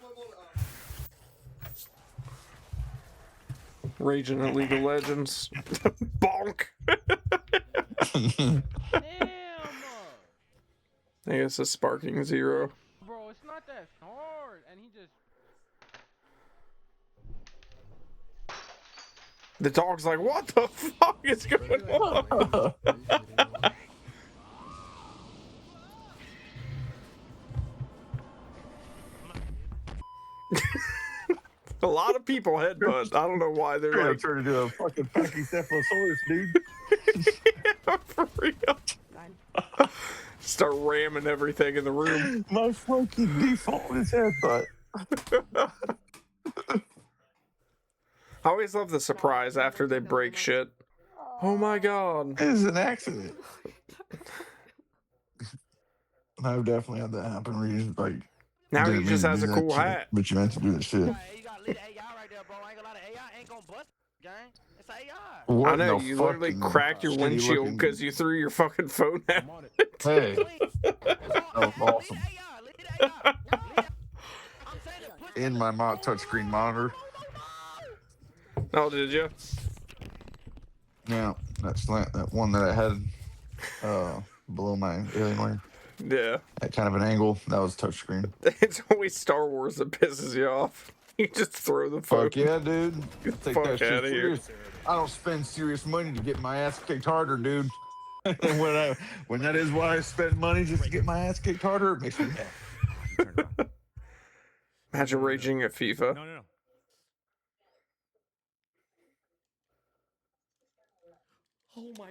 Raging at League of Legends. Bonk. Damn. I guess a sparking 0. Bro, it's not that hard. And he just. The dog's like, what the fuck is going on? A lot of people headbutt. I don't know why they're I'm like trying to do a fucking Pachycephalosaurus, dude. yeah, for real. Start ramming everything in the room. My fucking default is headbutt. I always love the surprise after they break shit. Oh my god. It's an accident. I've definitely had that happen where you like. Now didn't he mean just to has do a that cool shit, hat. But you meant to do that shit. You got lit AI right there, bro. I ain't gonna lie, the AI ain't gonna bust, gang. It's AI. What I know, the you literally fucking cracked your shitty windshield looking- because you threw your fucking phone at it. Hey, that was awesome. In my touchscreen monitor. Oh, did you? Yeah, that one that I had below my Alienware. Yeah. At kind of an angle. That was touchscreen. It's always Star Wars that pisses you off. You just throw the phone. Fuck yeah, dude. Get the Take fuck that shit outta here. serious. I don't spend serious money to get my ass kicked harder, dude. when that is why I spend money just to get my ass kicked harder, it makes me happy. Imagine raging at FIFA. No. Oh my.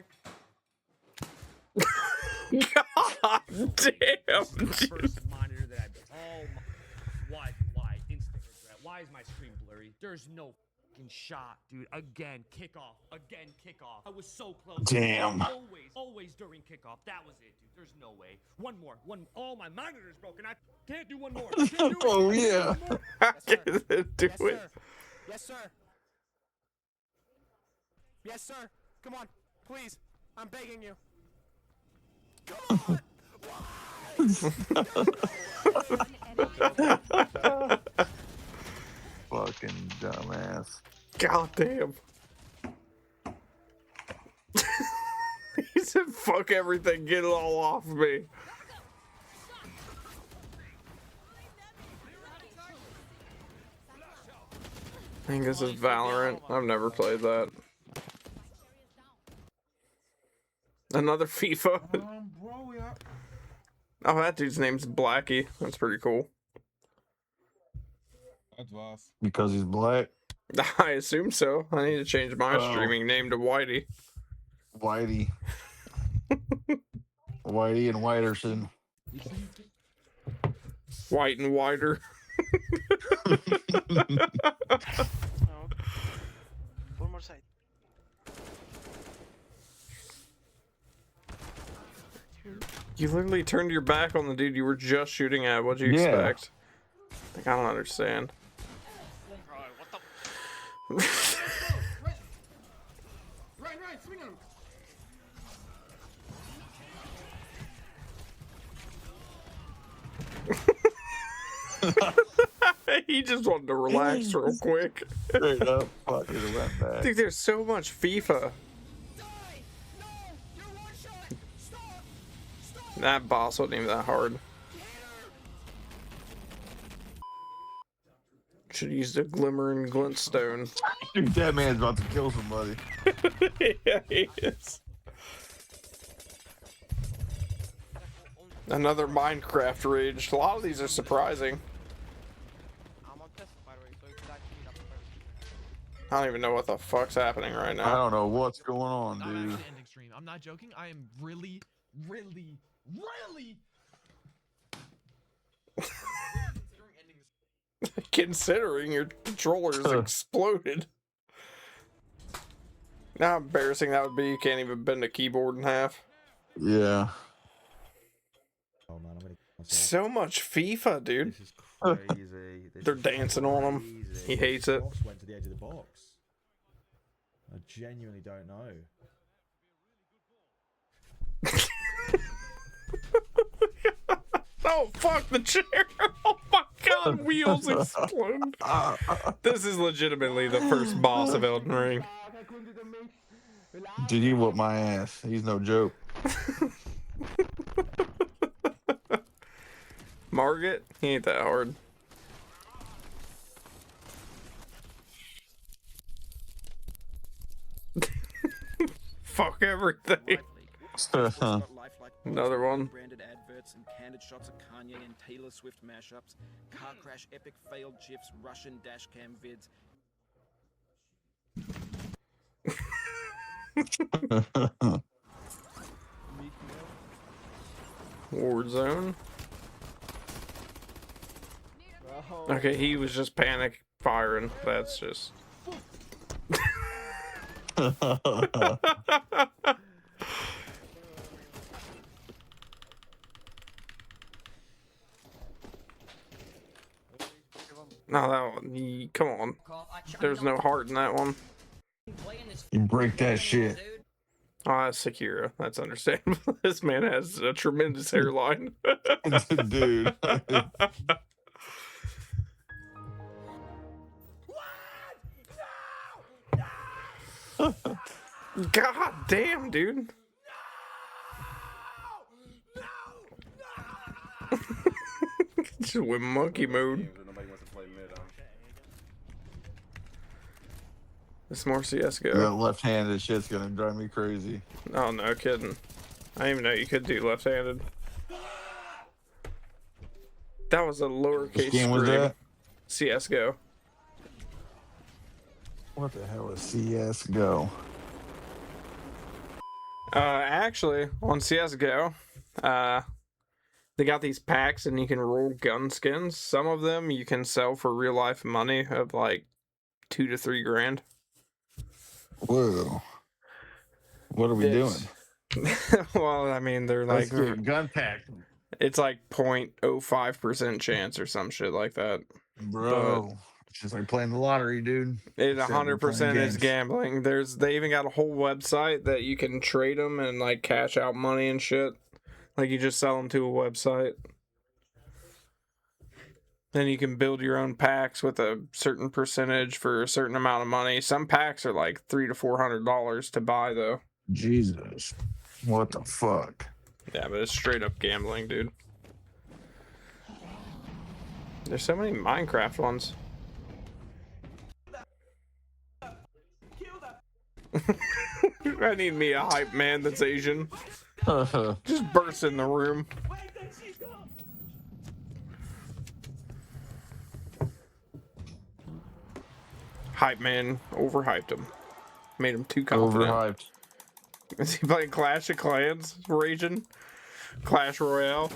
God damn, First monitor that oh my, why instant regret? Why is my screen blurry? There's no fucking shot, dude. Again, kickoff. I was so close. Damn. Always during kickoff. That was it, dude. There's no way. One more. Oh, my monitor's broken. I can't do one more. I can't do it. Oh, I can't yeah. one more. How can it do Yes, it? sir. Yes, sir. Yes, sir. Come on, please. I'm begging you. Come on. Fucking dumbass. God damn. He said, fuck everything, get it all off me. I think this is Valorant. I've never played that. Another FIFA. Bro, yeah. Oh, that dude's name's Blackie. That's pretty cool. That's off. Because he's black. I assume so. I need to change my streaming name to Whitey. Whitey. Whitey and Whiterson. White and whiter. One more side. You literally turned your back on the dude you were just shooting at. What'd you expect? Like, I don't understand. Right, swing on him. He just wanted to relax real quick. Straight up, fucking went back. Dude, there's so much FIFA. That boss wasn't even that hard. Should use the glimmering glintstone. Dude, that man's about to kill somebody. Yeah, he is. Another Minecraft rage. A lot of these are surprising. I don't even know what the fuck's happening right now. I don't know what's going on, dude. I'm actually ending stream. I'm not joking. I am really Considering your controller's exploded. Now how embarrassing that would be. You can't even bend a keyboard in half. Yeah. Oh man, I'm gonna. So much FIFA, dude. This is crazy. They're dancing on him. He hates it. Went to the edge of the box. I genuinely don't know. Oh fuck the chair! Oh my god, wheels explode. This is legitimately the first boss of Elden Ring. Dude, he whooped my ass. He's no joke. Margit? He ain't that hard. Fuck everything. Another one. Branded adverts and candid shots of Kanye and Taylor Swift mashups, car crash epic failed gifs, Russian dashcam vids. Warzone. Okay, he was just panic firing. That's just. No, that one. Come on. There's no heart in that one. You break that shit. Oh, that's Sekiro. That's understandable. This man has a tremendous hairline. Dude. God damn, dude. Just with monkey mode. It's more CSGO. That left-handed shit's gonna drive me crazy. Oh, no kidding. I didn't even know you could do left-handed. That was a lowercase Which game was scream. that? CSGO. What the hell is CSGO? Actually, on CSGO, they got these packs and you can roll gun skins. Some of them you can sell for real life money of like $2 to $3 grand. Whoa. What are we doing? Well, I mean, they're Let's like do a gun pack. It's like 0.05% chance or some shit like that. Bro. It's just like playing the lottery, dude. It Except we're 100% playing is games. gambling. They even got a whole website that you can trade them and like cash out money and shit. Like you just sell them to a website. Then you can build your own packs with a certain percentage for a certain amount of money. Some packs are like $300 to $400 to buy though. Jesus. What the fuck? Yeah, but it's straight up gambling, dude. There's so many Minecraft ones. I need me a hype man that's Asian. Just burst in the room. Hype man overhyped him. Made him too confident. Overhyped. Is he playing Clash of Clans? Raging? Clash Royale?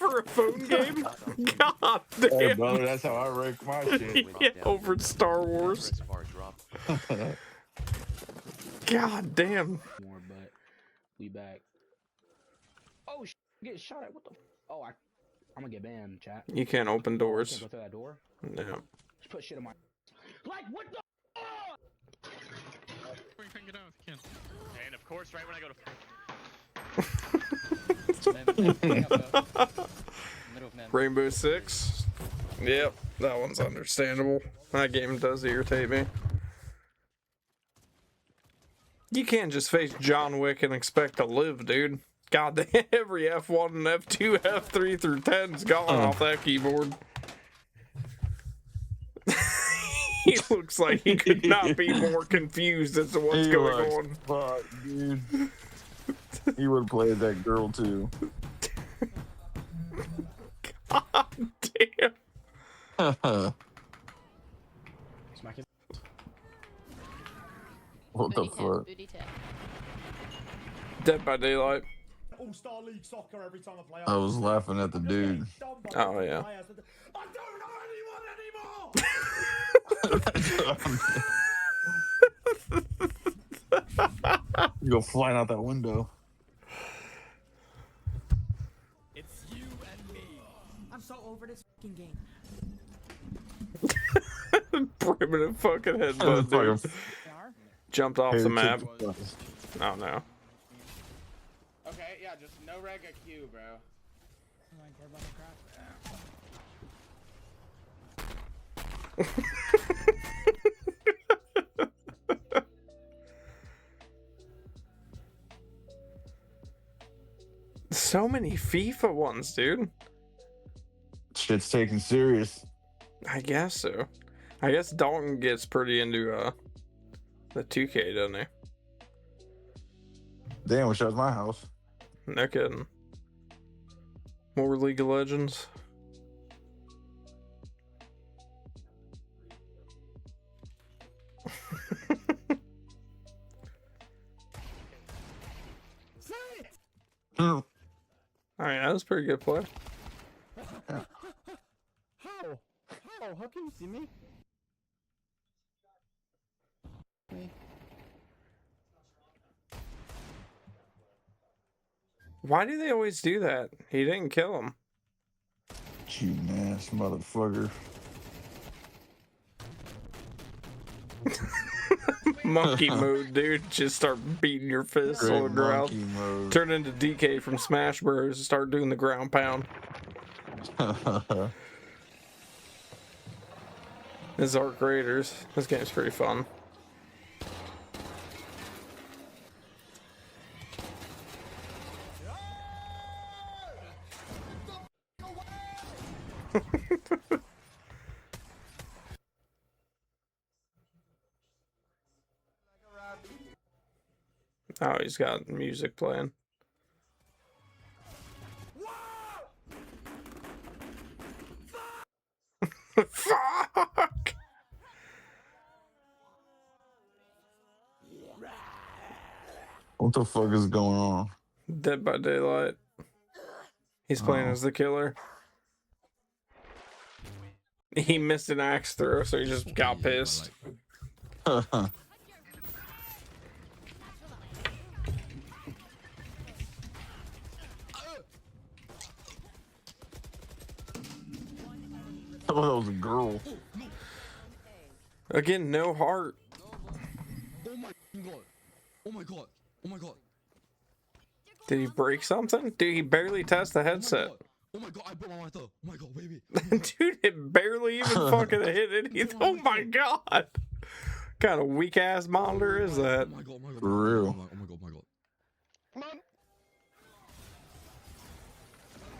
Over a phone game? God damn. Hey, brother, that's how I rank my shit. Yeah, over Star Wars. God damn. More, but we back. Oh, get shot at. What the? Oh, I'm gonna get banned, chat. You can't open Oh, I doors. can't go through that door. No. Just put shit in my. Like what the? Get out, can. And of course, right when I go to. Rainbow Six. Yep, that one's understandable. That game does irritate me. You can't just face John Wick and expect to live, dude. God damn, every F1 and F2, F3 through 10's gone off that keyboard. He looks like he could not be more confused as to what's going on. Fuck, dude. He would have played that girl too. God damn. Smack it. What the fuck? Dead by Daylight. All-Star League soccer every time I play. I was laughing at the dude. Oh, yeah. I don't know anyone anymore. You go flying out that window. It's you and me. I'm so over this fucking game. Primitive fucking headbutt, dude. Jumped off the map. Oh no. Okay, yeah, just no rega Q, bro. So many FIFA ones, dude. Shit's taken serious. I guess so. I guess Dalton gets pretty into the 2K, doesn't he? Damn, wish that was my house. No kidding. More League of Legends. Oh yeah, that's a pretty good play. How? How can you see me? Why do they always do that? He didn't kill him. Cheating ass motherfucker. Monkey mode, dude. Just start beating your fists Great on the ground. monkey mode. Turn into DK from Smash Bros. And start doing the ground pound. This is Arc Raiders. This game's pretty fun. Oh, he's got music playing. Fuck! What the fuck is going on? Dead by Daylight. He's playing as the killer. He missed an axe throw, so he just got pissed. Oh, that was a girl. Again, no heart. Oh my god. Oh my god. Oh my god. Did he break something? Dude, he barely touched the headset. Oh my god, I broke my monitor. Oh my god, baby. Dude, it barely even fucking hit anything. Oh my god. What kind of weak ass monitor is that? Oh my god, oh my god. For real. Oh my god, oh my god. Come on.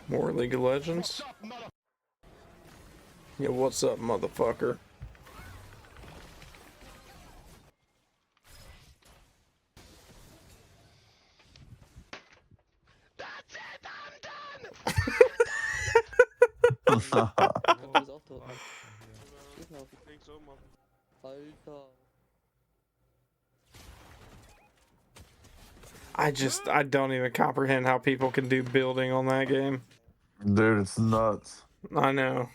More League of Legends. Yeah, what's up, motherfucker? That's it, I'm done. I don't even comprehend how people can do building on that game. Dude, it's nuts. I know.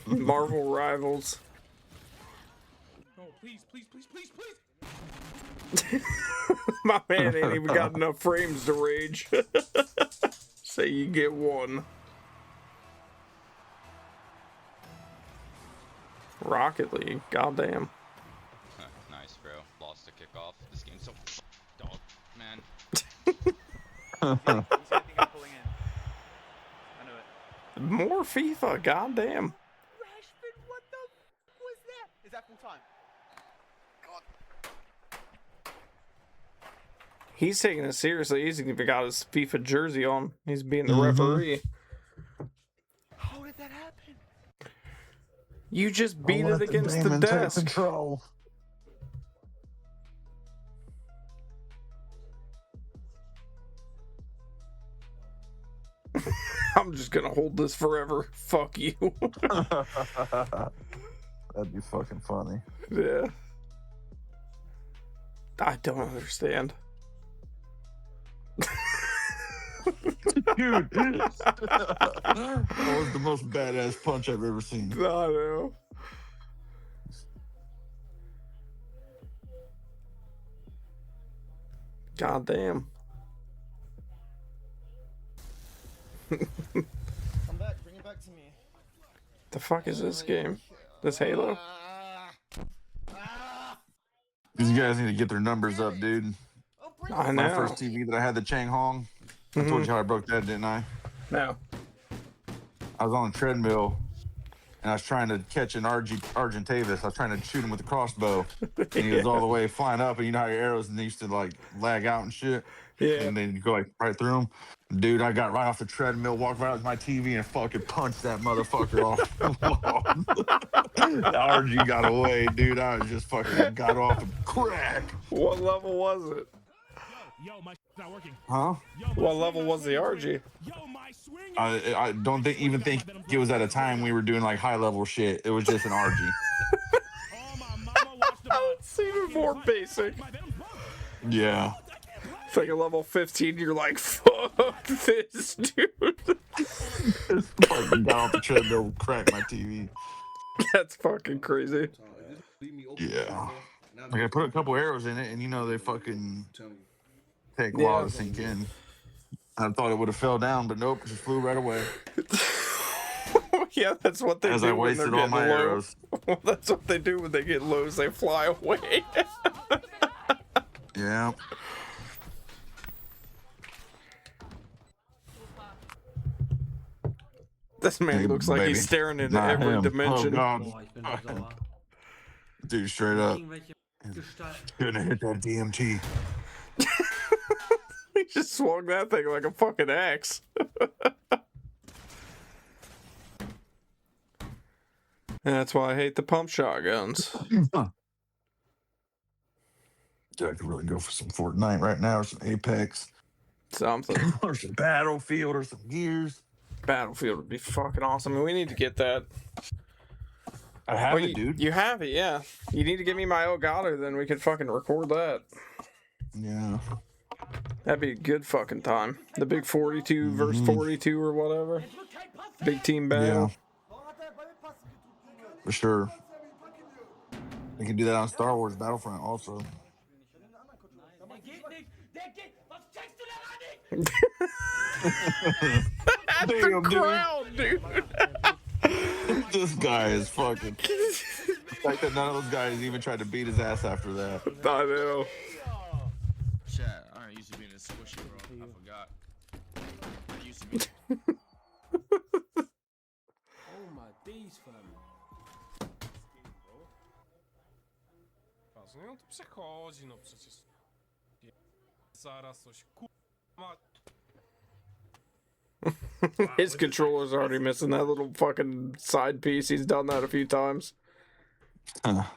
Marvel Rivals. please. My man ain't even got enough frames to rage. Say you get one. Rocket League, goddamn. Nice, bro. Lost the kickoff. This game's so dog, man. More FIFA, goddamn. Rashford, what the was that? Is that full time? He's taking it seriously. He's even got his FIFA jersey on. He's being the referee. How did that happen? You just beat it against the desk. Control. I'm just gonna hold this forever. Fuck you. That'd be fucking funny. Yeah. I don't understand. Dude, that was the most badass punch I've ever seen. I know. God damn. Come back, bring it back to me. The fuck is this game? This Halo? These guys need to get their numbers up, dude. I My know. first TV that I had, the Chang Hong. I told you how I broke that, didn't I? No. I was on a treadmill, and I was trying to catch an Argentavis. I was trying to shoot him with a crossbow, and he was all the way flying up, and you know how your arrows and they used to like lag out and shit? Yeah. And then you go like right through them. Dude, I got right off the treadmill, walked right out to my TV, and fucking punched that motherfucker off. The RG got away, dude. I was just fucking got off and crack. What level was it? Yo, my not working. Huh? What level was the RG? I don't even think it was at a time we were doing like high level shit. It was just an RG. It's even more basic. Yeah. It's like a level 15, you're like, fuck this, dude. Just fucking got off the treadmill, cracked my TV. That's fucking crazy. Yeah. Like I put a couple arrows in it, and you know they fucking take a while to sink in. I thought it would have fell down, but nope, it just flew right away. Yeah, that's what they As do I when they're wasted all getting my low. arrows. Well, that's what they do when they get low, is they fly away. Yeah. This man looks like he's staring into Not every him. dimension. Oh, God. Dude, straight up. Gonna hit that DMT. He just swung that thing like a fucking axe. That's why I hate the pump shotguns. Dude, I could really go for some Fortnite right now, or some Apex. Something. Or some Battlefield, or some Gears. Battlefield would be fucking awesome. I mean, we need to get that. I have it, dude. You have it, yeah. You need to give me my Elgato, then we could fucking record that. Yeah. That'd be a good fucking time. The big 42 versus 42 or whatever. Big team battle. Yeah. For sure. We can do that on Star Wars Battlefront also. At Damn, the crowd, dude. This guy is fucking. The fact that none of those guys even tried to beat his ass after that. I know. Chat, I ain't used to being this squishy, bro. I forgot. I used to be. Oh my days, fam. No to przechodzi, no przecież. Zaraz coś kurwa. His controller's already missing that little fucking side piece. He's done that a few times. 07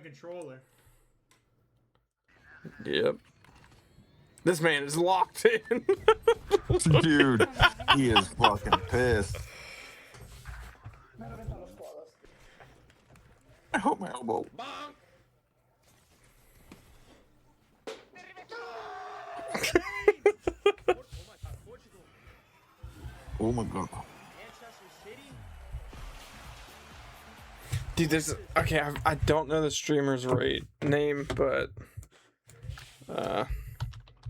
controller. Yep. This man is locked in. Dude, he is fucking pissed. I hope my elbow. Oh my god. Dude, there's okay. I don't know the streamer's name, but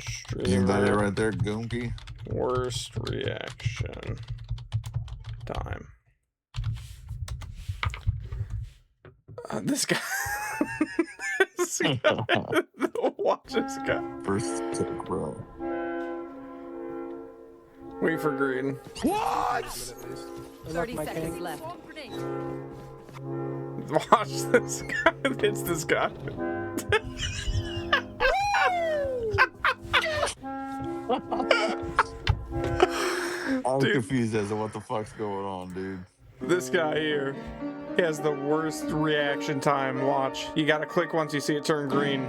streamer right there, Goonky. Worst reaction time. This guy. This guy. Watch this guy. First take, bro. Wait for green. What? 30 seconds left. Watch this guy. It's this guy. I'm confused as to what the fuck's going on, dude. This guy here, he has the worst reaction time. Watch. You gotta click once you see it turn green.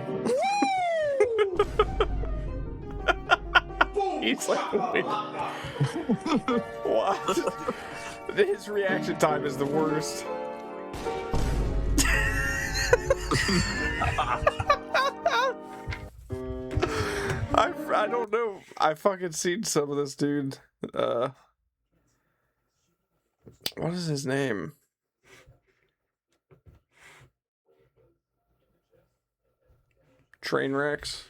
He's like, wait. What? His reaction time is the worst. I don't know. I fucking seen some of this dude. What is his name? Trainwrecks.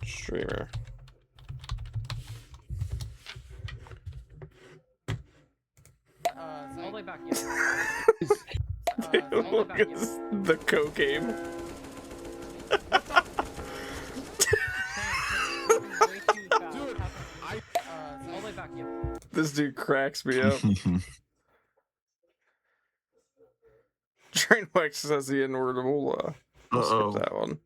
Streamer. All the way back, yeah. Look at the cocaine. All the way back, yeah. This dude cracks me up. Trainwreck says the N-word. We'll skip that one.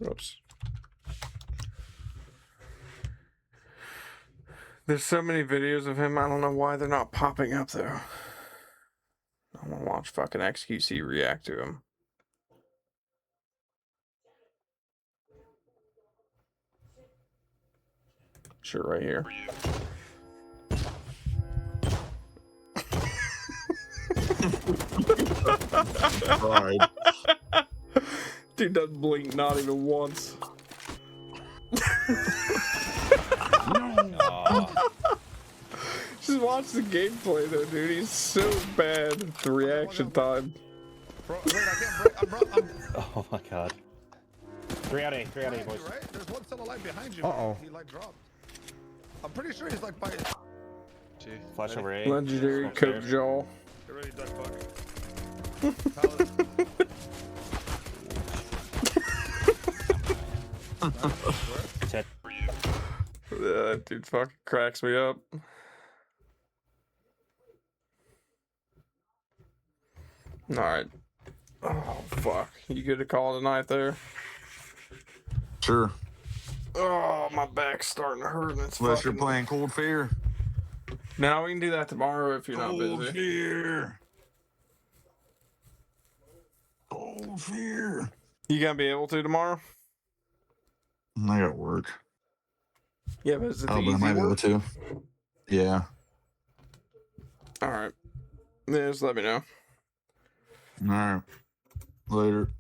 Oops. There's so many videos of him, I don't know why they're not popping up, though. I want to watch fucking XQC react to him. Sure, right here. Right. Dude doesn't blink, not even once. Just watch the gameplay though, dude. He's so bad. The reaction time. Bro, wait, I can't. Oh my god. 3 out of 8, 3 out of 8, boys. Right? There's one still alive behind you. Uh-oh. He like dropped. I'm pretty sure he's like by. Flash over A. Legendary Coke Jaw. Get ready, duck fuck. That dude fucking cracks me up. Alright. Oh, fuck. You good to call it a night there? Sure. Oh, my back's starting to hurt. It's Unless you're playing Cold Fear. Now we can do that tomorrow if you're not busy. Cold Fear. Cold Fear. You gonna be able to tomorrow? I got work. Yeah, but is it the but I easy might be able work? to. Yeah. Alright. Yeah, just let me know. Alright. Later.